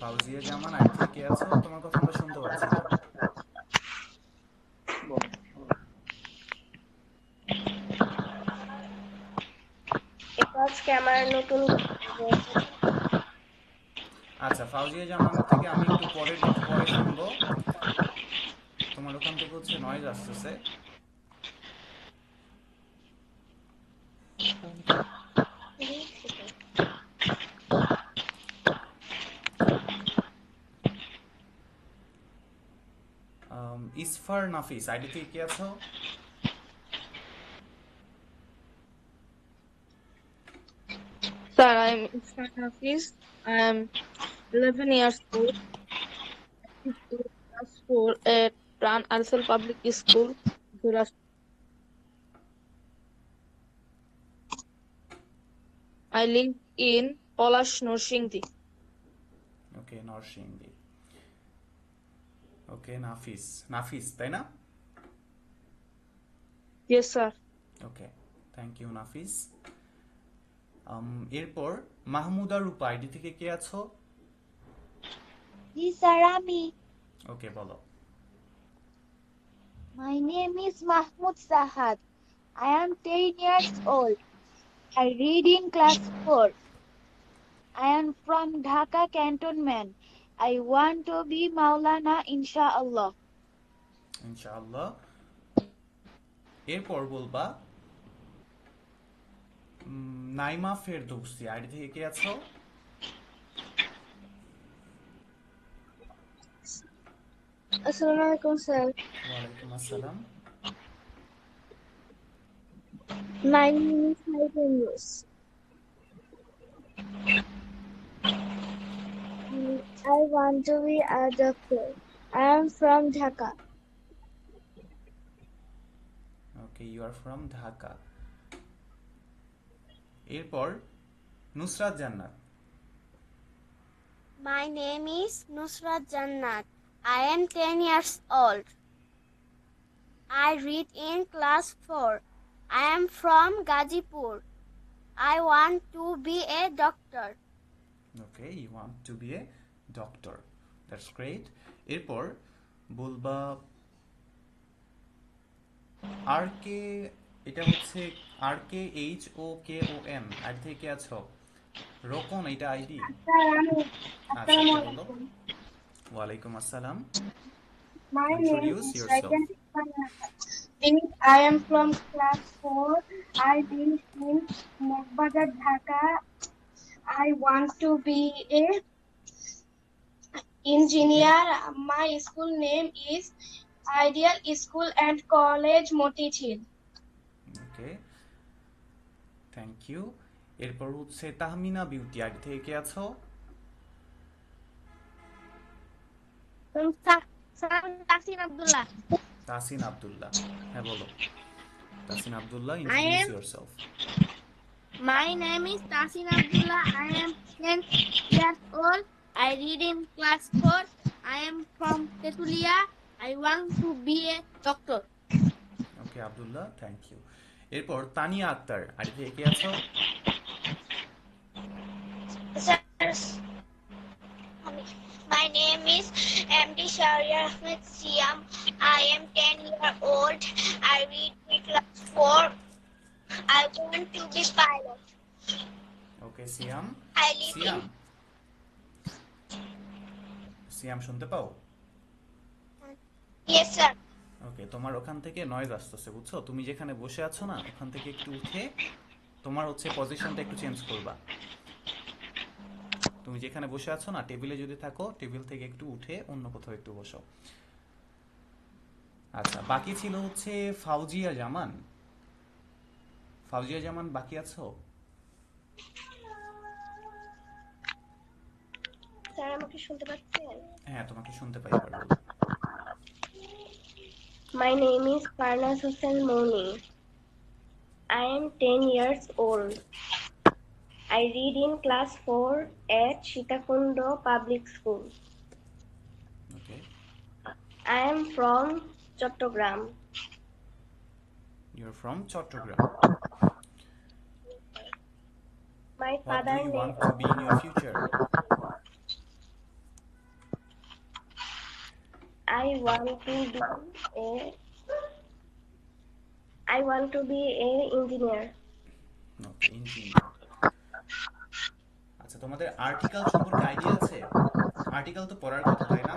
ফাউজিয়া জামান আইডি থেকে কে আছো? তোমার কথা আমরা শুনতে পাচ্ছি না। আজকে আমার নতুন আচ্ছা ফাউজিয়া জামান থেকে আমি একটু পরে শুনবো। তোমার ওখান থেকে হচ্ছে নয়েজ আসতেছে। ইসফার নাফিস আইডি থেকে কে আছো? Sir, I'm Isfan Hafiz. I'm 11 years old. To class 4 at Pran Arsal Public School, Guras. I live in Polash, Norsingdi. ওকে, নরসিংদী। ওকে, নাফিস, নাফিস তাই না? Yes, sir. Okay, thank you Nafis. এরপর মাহমুদা রূপা আইডি থেকে কে আছো? জি স্যার, আমি। ওকে বলো। My name is Mahmoud Sahad. I am 10 years old. I read in class 4. I am from Dhaka Cantonment. I want to be Maulana inshallah. ইনশাআল্লাহ। এরপর বলবা Naima Ferdousi ID থেকে কে আছো? আসসালামু আলাইকুম স্যার ওয়ালাইকুম আসসালাম। মাই নেম ইজ হাইফুন ইউস I want to be a doctor. I am from Dhaka. Okay, you are from Dhaka. এরপর নুসরাত জান্নাত। My name is Nusrat Jannat. I am 10 years old. I read in class 4. I am from Gazipur. I want to be a doctor. Okay, you want to be a doctor, that's great. এরপর বলবা আর কে, এটা হচ্ছে আর কে H O K O M ID থেকে কে আছো? রোকন এটা আইডি? আচ্ছা বলো। ওয়ালাইকুম আসসালাম। My name Introduce is yourself. Rajat Jannat. I am from class 4. I live in Mokbazar, Dhaka. I want to be a engineer. My school name is Ideal School and College Motihil. Okay, thank you. এরপর হচ্ছে Tahmina beauty, আগে থেকে কে আছো? Tasin Abdullah. Tasin Abdullah, হ্যাঁ বলো। Tasin Abdullah, I introduce am. Yourself. My name is Tasin Abdullah. I am 10 years old. I read in class 4. I am from Tetulia. I want to be a doctor. Okay Abdullah, thank you. এরপর তানিয়া আক্তার, আগে থেকে কে আছো? My name is MD Shahriar Ahmed Siam. I am 10 years old. I read in class 4. I want to be pilot. Okay Siam, I live Siam, in সিয়াম শুনতে পাও? yes sir. ওকে, তোমার ওখান থেকে নয়েজ আসতেছে, বুঝছো? তুমি যেখানে বসে আছো না, ওখান থেকে একটু উঠে তোমার হচ্ছে পজিশনটা একটু চেঞ্জ করবা। তুমি যেখানে বসে আছো না, টেবিলে যদি থাকো, টেবিল থেকে একটু উঠে অন্য কোথাও একটু বসো। আচ্ছা, বাকি ছিল হচ্ছে ফাউজিয়া জামান। ফাউজিয়া জামান বাকি আছো? স্যার আমাকে শুনতে পাচ্ছেন? হ্যাঁ, তোমাকে শুনতে পাই, এবার বলো। My name is Farnaz Hussain Moni. I am 10 years old. I read in class 4 at Sitakundo Public School. Okay, I am from Chattogram. You're from Chattogram. My what do father you name want to be in your future? I want to be a I want to be a engineer. Okay, engineer. আচ্ছা, তোমাদের article সম্পর্কে idea আছে? Article তো পড়ার কথা, তাই না?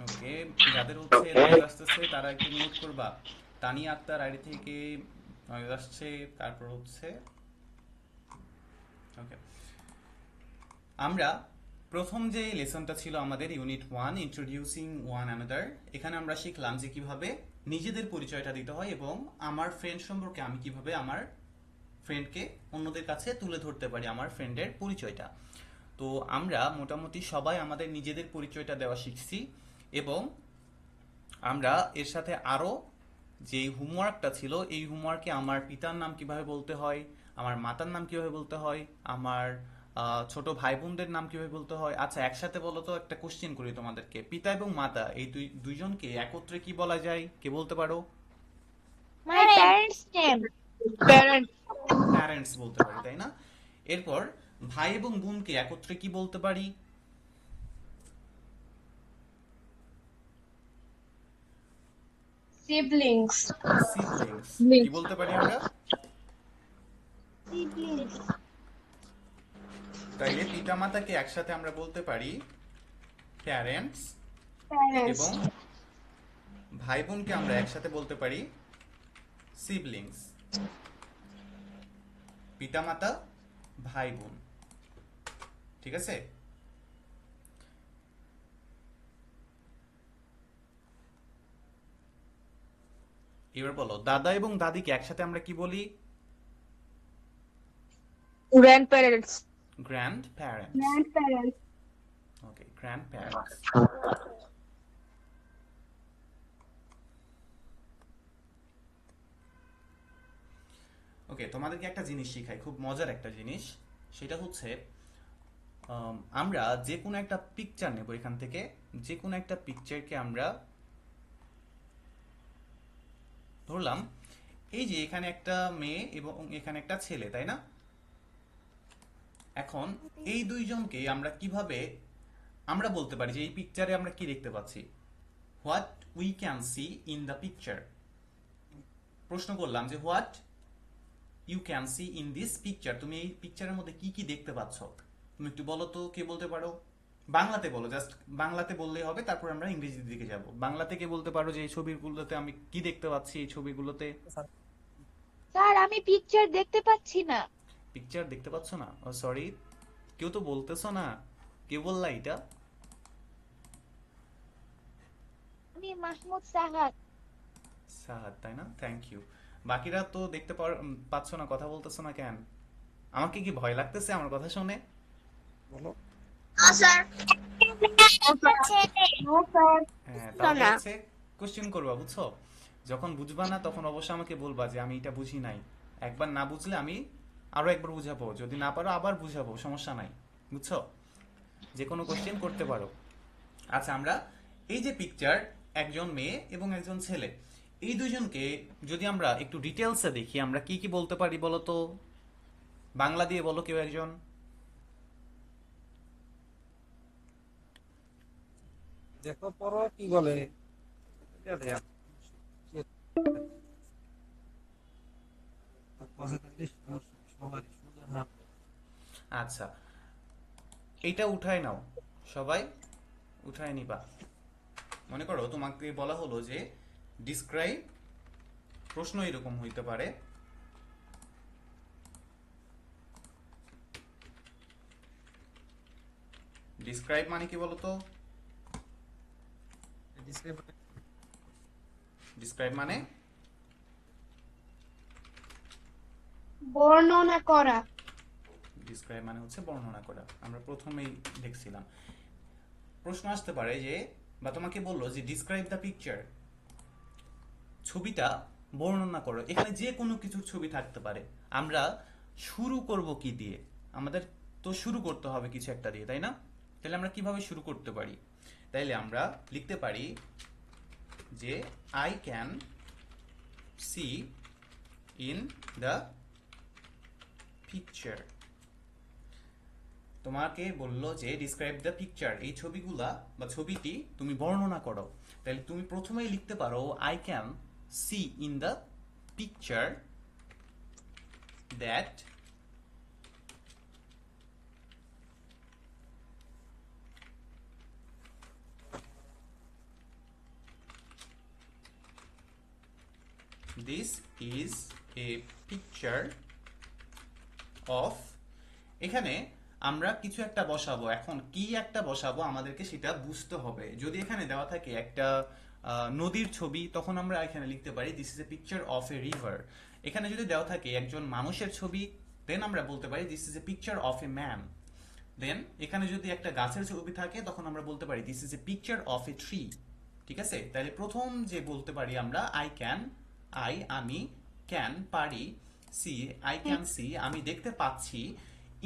ওকে, যাদের হচ্ছে নয়েজ আসতেছে তারা একটু নোট করবা। তানিয়া আক্তার আইডি থেকে নয়েজ আসছে, তারপর হচ্ছে ওকে। আমরা প্রথম যে লেসনটা ছিল আমাদের ইউনিট 1 ইন্ট্রোডিউসিং ওয়ান অ্যানাদার, এখানে আমরা শিখলাম যে কিভাবে নিজেদের পরিচয়টা দিতে হয় এবং আমার ফ্রেন্ড সম্পর্কে আমি কিভাবে আমার ফ্রেন্ডকে অন্যদের কাছে তুলে ধরতে পারি, আমার ফ্রেন্ডের পরিচয়টা। তো আমরা মোটামুটি সবাই আমাদের নিজেদের পরিচয়টা দেওয়া শিখছি এবং আমরা এর সাথে আরো যে হোমওয়ার্কটা ছিল, এই হোমওয়ার্কে আমার পিতার নাম কিভাবে বলতে হয়, আমার মাতার নাম কিভাবে বলতে হয়, আমার ছোট ভাই বোনদের নাম কিভাবে বলতে হয়। আচ্ছা, একসাথে বলো তো, একটা কোশ্চেন করি তোমাদেরকে। পিতা এবং মাতা এই দুইজনকে একত্রে কি বলা যায়? কে বলতে পারো? My parents' name. Parents. Parents বলতে পারি, তাই না? এরপর ভাই এবং বোনকে একত্রে কি বলতে পারি? Siblings. সিবলিংস। কি Siblings. বলতে পারি আমরা? Siblings. তাইলে পিতা মাতাকে একসাথে আমরা বলতে পারি প্যারেন্টস Parents. এবং ভাই বোনকে আমরা একসাথে বলতে পারি সিবলিংস। পিতা মাতা, ভাই বোন, ঠিক আছে? এবার বলো, দাদা এবং দাদিকে একসাথে আমরা কি বলি? Grandparents. Grand parents. Grandparents. ওকে, গ্র্যান্ড প্যারেন্টস। ওকে, তোমাদেরকে একটা জিনিস শিখাই, খুব মজার একটা জিনিস। সেটা হচ্ছে আমরা যে কোনো একটা পিকচার নেব, এখান থেকে যে কোনো একটা পিকচারকে আমরা ধরলাম, এই যে এখানে একটা মেয়ে এবং এখানে একটা ছেলে, তাই না? এখন এই দুইজনকে আমরা কিভাবে আমরা বলতে পারি যে এই পিকচারে আমরা কি দেখতে পাচ্ছি? What we can see in the picture. প্রশ্ন করলাম যে what you can see in this picture, তুমি এই পিকচারের মধ্যে কি কি দেখতে পাচ্ছ? তুমি একটু বলো তো, কে বলতে পারো? বাংলাতে বলো, জাস্ট বাংলাতে বললেই হবে, তারপর আমরা ইংরেজির দিকে যাব। বাংলাতে কে বলতে পারো যে এই ছবিগুলোতে আমি কি দেখতে পাচ্ছি? এই ছবিগুলোতে স্যার আমি পিকচার দেখতে পাচ্ছি না। পিকচার দেখতে পাচ্ছ না? ও সরি, কেউ তো বলতেছো না। কে বললা এটা? আমি মাহমুদ সাহাদ। সাহাদ, তাই না? Thank you. বাকিরা তো দেখতে পাচ্ছ না, কথা বলতেছো না কেন? আমাকে কি ভয় লাগতেছে আমার কথা শুনে? বলো। No, sir. No, sir. হ্যাঁ, তাহলে হচ্ছে কোশ্চেন করবা, বুঝছো? যখন বুঝবা না তখন অবশ্যই আমাকে বলবা যে আমি এটা বুঝি নাই। একবার না বুঝলে আমি আরো একবার বুঝাবো, যদি না পারো আবার বুঝাবো, সমস্যা নাই। বুঝছো? যে কোনো কোশ্চেন করতে পারো। আচ্ছা, আমরা এই যে পিকচার, একজন মেয়ে এবং একজন ছেলে, এই দুইজনকে যদি আমরা একটু ডিটেলসে দেখি, আমরা কি কি বলতে পারি বলো তো? বাংলা দিয়ে বলো কেউ একজন। দেখো পড়ো কি বলে। এটা দেখ। পাশে থাকলে সবারই সোজা না। আচ্ছা, এইটা উঠায় নাও, সবাই উঠায় নিবা। মনে করো তোমাকে বলা হলো যে ডিসক্রাইব, প্রশ্ন এরকম হইতে পারে, ডিসক্রাইব মানে কি বলতো? ডিসক্রাইব মানে বর্ণনা করা। ডিসক্রাইব মানে হচ্ছে বর্ণনা করা, আমরা প্রথমেই দেখছিলাম। প্রশ্ন আসতে পারে যে, বা তোমাকে বললো যে ডিসক্রাইব দ্য পিকচার, ছবিটা বর্ণনা করো। এখানে যে কোনো কিছুর ছবি থাকতে পারে। আমরা শুরু করব কি দিয়ে? আমাদের তো শুরু করতে হবে কিছু একটা দিয়ে, তাই না? তাহলে আমরা কিভাবে শুরু করতে পারি? তাইলে আমরা লিখতে পারি যে I can see in the picture. তোমাকে বললো যে ডিসক্রাইব দ্য পিকচার, এই ছবিগুলা বা ছবিটি তুমি বর্ণনা করো। তাহলে তুমি প্রথমেই লিখতে পারো I can see in the picture that this is a picture of. এখানে আমরা কিছু একটা বসাবো। এখন কি একটা বসাবো আমাদেরকে সেটা বুঝতে হবে। যদি এখানে দেওয়া থাকে একটা নদীর ছবি, তখন আমরা এখানে লিখতে পারি this is a picture of A river. এখানে যদি দেওয়া থাকে একজন মানুষের ছবি, দেন আমরা বলতে পারি this is a picture of a man. Then এখানে যদি একটা গাছের ছবি থাকে, তখন আমরা বলতে পারি this is a picture of a tree. ঠিক আছে? তাহলে প্রথম যে বলতে পারি আমরা আই ক্যান, আমি, ক্যান পারি, সি আই ক্যান সি আমি দেখতে পাচ্ছি,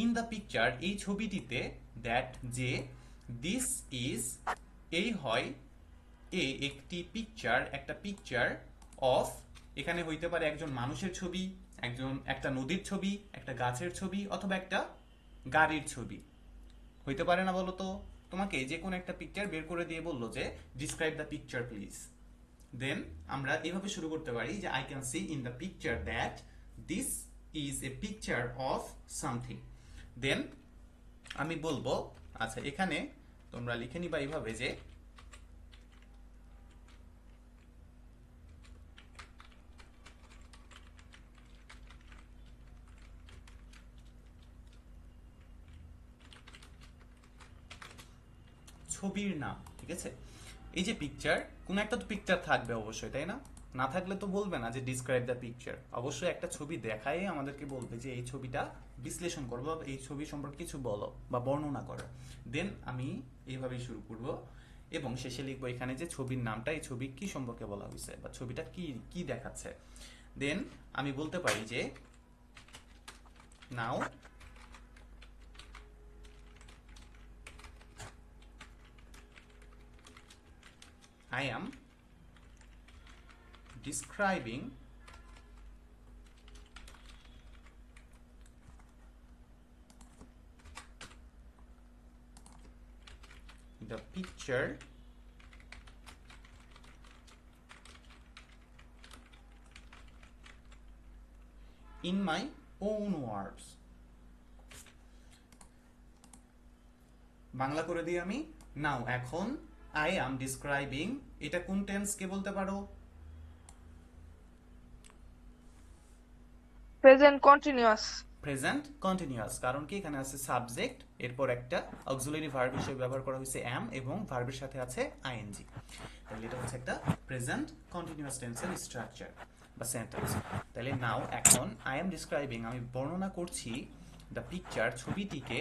ইন দ্য পিকচার এই ছবিটিতে, দ্যাট যে, দিস ইজ এই হয়, এ একটি পিকচার একটা পিকচার, অফ এখানে হইতে পারে একজন মানুষের ছবি, একটা নদীর ছবি, একটা গাছের ছবি, অথবা একটা গাড়ির ছবি। হইতে পারে না বলো তো? তোমাকে যে কোনো একটা পিকচার বের করে দিয়ে বললো যে describe the picture please. Then আমরা এভাবে শুরু করতে পারি যে I can see in the picture that this is a picture of something. Then আমি বলবো, আচ্ছা এখানে তোমরা লিখে নিবা এইভাবে যে ছবির নাম। ঠিক আছে? এই যে পিকচার, কোন একটা তো পিকচার থাকবে অবশ্যই, তাই না? না থাকলে তো বলবে না যে ডিসক্রাইব দ্য পিকচার। অবশ্যই একটা ছবি দেখায় আমাদেরকে বলবে যে এই ছবিটা বিশ্লেষণ করবো, বা এই ছবি সম্পর্কে কিছু বলো বা বর্ণনা করো। দেন আমি এইভাবেই শুরু করব এবং শেষে লিখবো এখানে যে ছবির নামটা, এই ছবি কি সম্পর্কে বলা হয়েছে বা ছবিটা কি কি দেখাচ্ছে। দেন আমি বলতে পারি যে নাও I am describing the picture in my own words. Bangla করে দিই আমি। নাও এখন I am describing, এটা কোন টেন্স কে বলতে পারো? Present continuous. প্রেজেন্ট কন্টিনিউয়াস, কারণ কি এখানে আছে সাবজেক্ট, এরপর একটা অক্সিলারি ভার্ব হিসেবে ব্যবহার করা হয়েছে am, এবং ভার্বের সাথে আছে ing। তাহলে এটা হচ্ছে একটা প্রেজেন্ট কন্টিনিউয়াস টেন্সের স্ট্রাকচার বা সেন্টেন্স। তাহলে নাও এখন আই এম ডিসক্রাইবিং, আমি বর্ণনা করছি দ্য পিকচার, ছবিটিকে,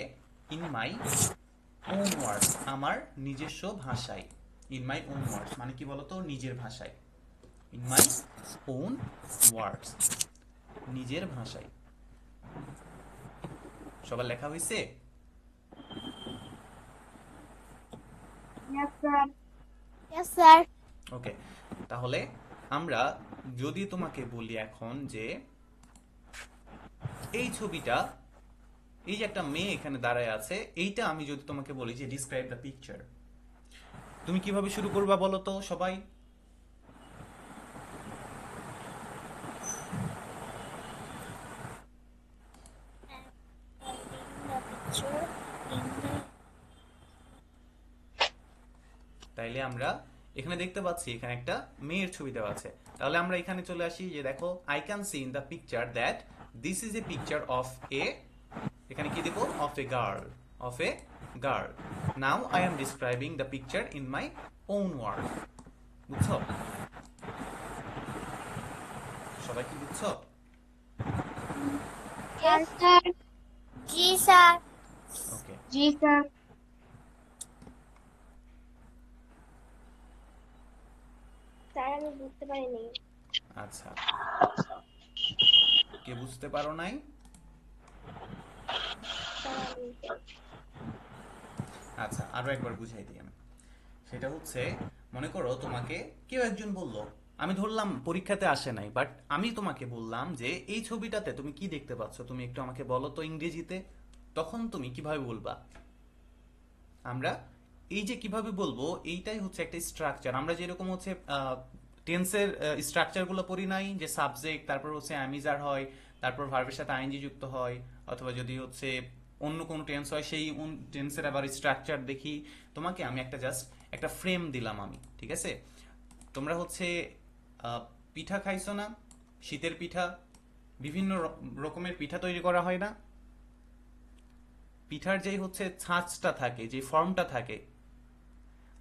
ইন মাই ওন ওয়ার্ডস, আমার নিজস্ব ভাষায়। ইন মাই ওন ওয়ার্ডস মানে কি বলতো? নিজের ভাষায়। ইন মাই ওন ওয়ার্ডস, নিজের ভাষায়। সবার লেখা হয়েছে? Yes, sir. Yes, sir. ওকে, তাহলে আমরা যদি তোমাকে বলি এখন যে এই ছবিটা, এই যে একটা মেয়ে এখানে দাঁড়ায় আছে, এইটা আমি যদি তোমাকে বলি যে ডিসক্রাইব দ্য পিকচার, তুমি কিভাবে শুরু করবা বলো তো সবাই? তাইলে আমরা এখানে দেখতে পাচ্ছি এখানে একটা মেয়ের ছবি দেওয়া আছে। তাহলে আমরা এখানে চলে আসি, যে দেখো I can see in the picture that this is a picture of a, এখানে কি দেব? Of a girl, of a girl. Now I am describing the picture in my own word. বুঝছো? সবাই কি বুঝছো? Yes, sir. Ji, sir. Okay, Ji, sir. Sir আমি বুঝতে পারিনি। আচ্ছা, কে বুঝতে পারো নাই? আচ্ছা, আরো একবার বুঝাই দিই আমি। সেটা হচ্ছে, মনে করো তোমাকে কেউ একজন বলল, আমি ধরলাম পরীক্ষাতে আসে নাই, বাট আমি তোমাকে বললাম যে এই ছবিটাতে তুমি কি দেখতে পাচ্ছ, তুমি একটু আমাকে বলো তো ইংরেজিতে। তখন তুমি কিভাবে বলবা? আমরা এই যে কিভাবে বলবো, এইটাই হচ্ছে একটা স্ট্রাকচার। আমরা যেরকম হচ্ছে টেন্সের স্ট্রাকচারগুলো পড়ি নাই, যে সাবজেক্ট, তারপর হচ্ছে অ্যামিজার হয়, তারপর ভার্বের সাথে আইএনজি যুক্ত হয়, অথবা যদি হচ্ছে অন্য কোনো টেন্স হয় সেই টেন্সের আবার স্ট্রাকচার দেখি। তোমাকে আমি একটা জাস্ট একটা ফ্রেম দিলাম আমি, ঠিক আছে? তোমরা হচ্ছে পিঠা খাইছো না? শীতের পিঠা, বিভিন্ন রকমের পিঠা তৈরি করা হয় না? পিঠার যেই হচ্ছে ছাঁচটা থাকে, যে ফর্মটা থাকে,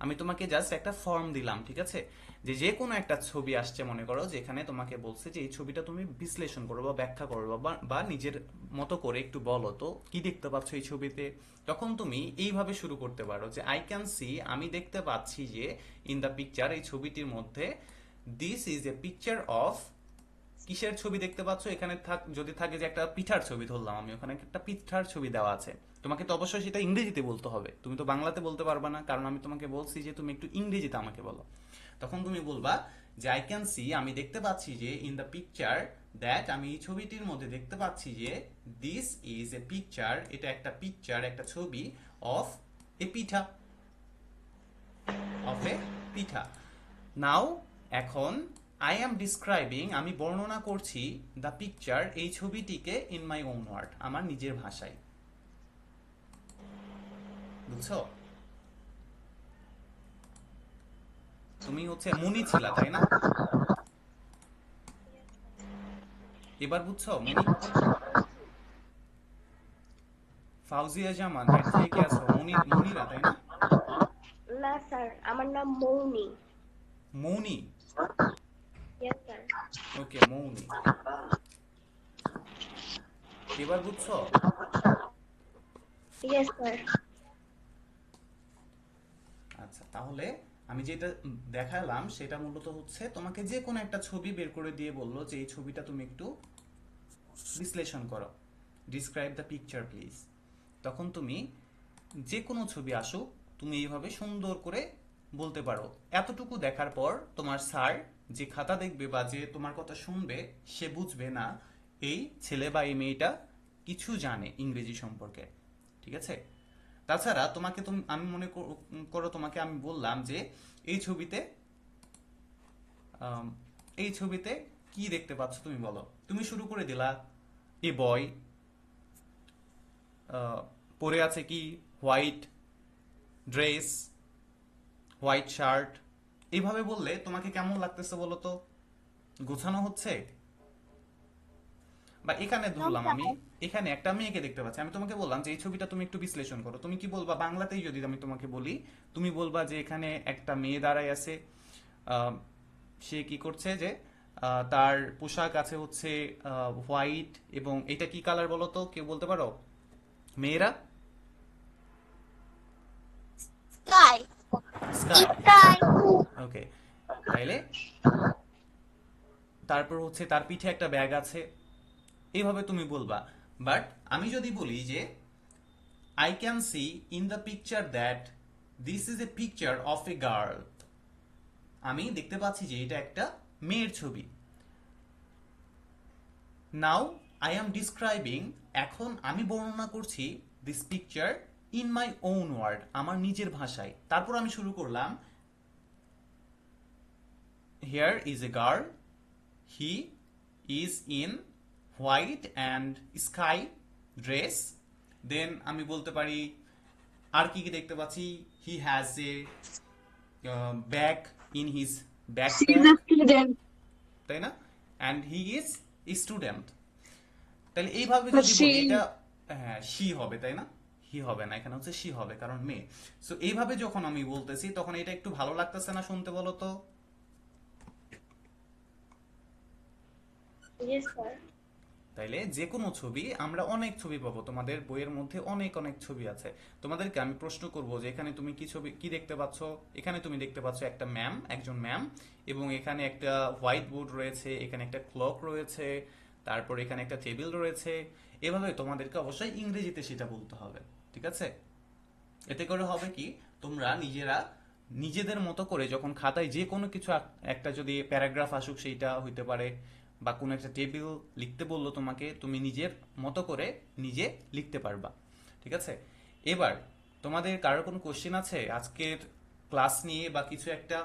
আমি তোমাকে জাস্ট একটা ফর্ম দিলাম, ঠিক আছে? যে যে কোনো একটা ছবি আসছে মনে করো, যেখানে তোমাকে বলছে যে এই ছবিটা তুমি বিশ্লেষণ করো বা ব্যাখ্যা করো, বা নিজের মতো করে একটু বলো তো কি দেখতে পাচ্ছ এই ছবিতে। তখন তুমি এইভাবে শুরু করতে পারো যে আই ক্যান সি, আমি দেখতে পাচ্ছি যে, ইন দ্য পিকচার, এই ছবিটির মধ্যে, this is a picture of, কিসের ছবি দেখতে পাচ্ছ? এখানে যদি থাকে যে একটা পিঠার ছবি ধরলাম আমি, ওখানে একটা পিঠার ছবি দেওয়া আছে, তোমাকে তো অবশ্যই সেটা ইংরেজিতে বলতে হবে, তুমি তো বাংলাতে বলতে পারবে না, কারণ আমি তোমাকে বলছি যে তুমি একটু ইংরেজিতে আমাকে বলো। তখন তুমি বলবা যে আই ক্যান সি, আমি দেখতে পাচ্ছি যে, ইন দ্য পিকচার দ্যাট, আমি এই ছবিটির মধ্যে দেখতে পাচ্ছি যে, দিস ইজ এ পিকচার, এটা একটা পিকচার, একটা ছবি, অফ এ পিঠা, অফ এ পিঠা। নাও এখন আই অ্যাম ডিসক্রাইবিং, আমি বর্ণনা করছি দ্য পিকচার, এই ছবিটিকে, ইন মাই ওন ওয়ার্ড, আমার নিজের ভাষায়। বুঝছো? তুমি হচ্ছে মুনি ছিলা, তাই না? এবার বুঝছো মুনি? ফাউজিয়া জামান, কে কে আছো? মুনিরা, তাই না? না স্যার, আমার নাম মৌনি। মৌনি? Yes sir. ওকে, মৌনি। এবার বুঝছো? Yes sir. আচ্ছা, তাহলে আমি যেটা দেখালাম সেটা মূলত হচ্ছে, তোমাকে যে কোনো একটা ছবি বের করে দিয়ে বললো যে এই ছবিটা তুমি একটু বিশ্লেষণ করো, ডিসক্রাইব দ্য পিকচার প্লিজ। তখন তুমি যে কোনো ছবি আসুক, তুমি এইভাবে সুন্দর করে বলতে পারো। এতটুকু দেখার পর তোমার স্যার যে খাতা দেখবে বা যে তোমার কথা শুনবে, সে বুঝবে না এই ছেলে বা এই মেয়েটা কিছু জানে ইংরেজি সম্পর্কে, ঠিক আছে? তাছাড়া তোমাকে আমি মনে করো তোমাকে আমি বললাম যে এই ছবিতে কি দেখতে পাচ্ছ তুমি বলো, তুমি শুরু করে দিলা এ বয় পরে আছে কি হোয়াইট ড্রেস, হোয়াইট শার্ট। এইভাবে বললে তোমাকে কেমন লাগতেছে বলো তো? গোছানো হচ্ছে? বা এখানে ধরলাম আমি, এখানে একটা মেয়েকে দেখতে পাচ্ছি, আমি তোমাকে বললাম যে এই ছবিটা তুমি একটু বিশ্লেষণ করো, তুমি কি বলবা? বাংলাতেই যদি আমি তোমাকে বলি, তুমি বলবা যে এখানে একটা মেয়ে দাঁড়ায় আছে, আহ, সে কি করছে যে তার পোশাক আছে হচ্ছে হোয়াইট, এবং এটা কি কালার বলো তো, কেউ বলতে পারো মেয়েরা? Sky. স্কাই। Sky. ওকে, তাইলে তারপর হচ্ছে তার পিঠে একটা ব্যাগ আছে, এইভাবে তুমি বলবা। বাট আমি যদি বলি যে I can see in the picture that this is a picture of a girl, আমি দেখতে পাচ্ছি যে এটা একটা মেয়ের ছবি। নাও আই এম ডিসক্রাইবিং, এখন আমি বর্ণনা করছি this picture in my own word, আমার নিজের ভাষায়। তারপর আমি শুরু করলাম, here is a girl, he is in white and sky dress. Then আমি বলতে পারি আর কি কি দেখতে পাচ্ছি, he has a bag in his She's backpack, a student. তাই না? And he is student. তাহলে এইভাবে But যদি বলি she এটা, হ্যাঁ শি হবে, তাই না? হি হবে না, এখানে হচ্ছে শি হবে, কারণ মেয়ে। সো এইভাবে যখন আমি বলতেছি তখন এটা একটু ভালো লাগতেছে না শুনতে, বলো তো? Yes, sir. তাইলে যে কোনো ছবি, আমরা অনেক ছবি পাবো, তোমাদের বইয়ের মধ্যে অনেক অনেক ছবি আছে। তোমাদেরকে আমি প্রশ্ন করব যে এখানে তুমি কি ছবি কি দেখতে পাচ্ছ? এখানে তুমি দেখতে পাচ্ছ একটা ম্যাম, একজন ম্যাম, এবং এখানে একটা হোয়াইট বোর্ড রয়েছে, এখানে একটা ক্লক রয়েছে, তারপর এখানে একটা টেবিল রয়েছে। এভাবে তোমাদেরকে অবশ্যই ইংরেজিতে সেটা বলতে হবে, ঠিক আছে? এতে করে হবে কি, তোমরা নিজেরা নিজেদের মতো করে যখন খাতায় যে কোনো কিছু একটা যদি প্যারাগ্রাফ আসুক, সেইটা হইতে পারে, বা কোনো একটা টেবিল লিখতে বললো তোমাকে, তুমি নিজের মতো করে নিজে লিখতে পারবা, ঠিক আছে? এবার তোমাদের কারোর কোনো কোশ্চেন আছে আজকের ক্লাস নিয়ে বা কিছু একটা?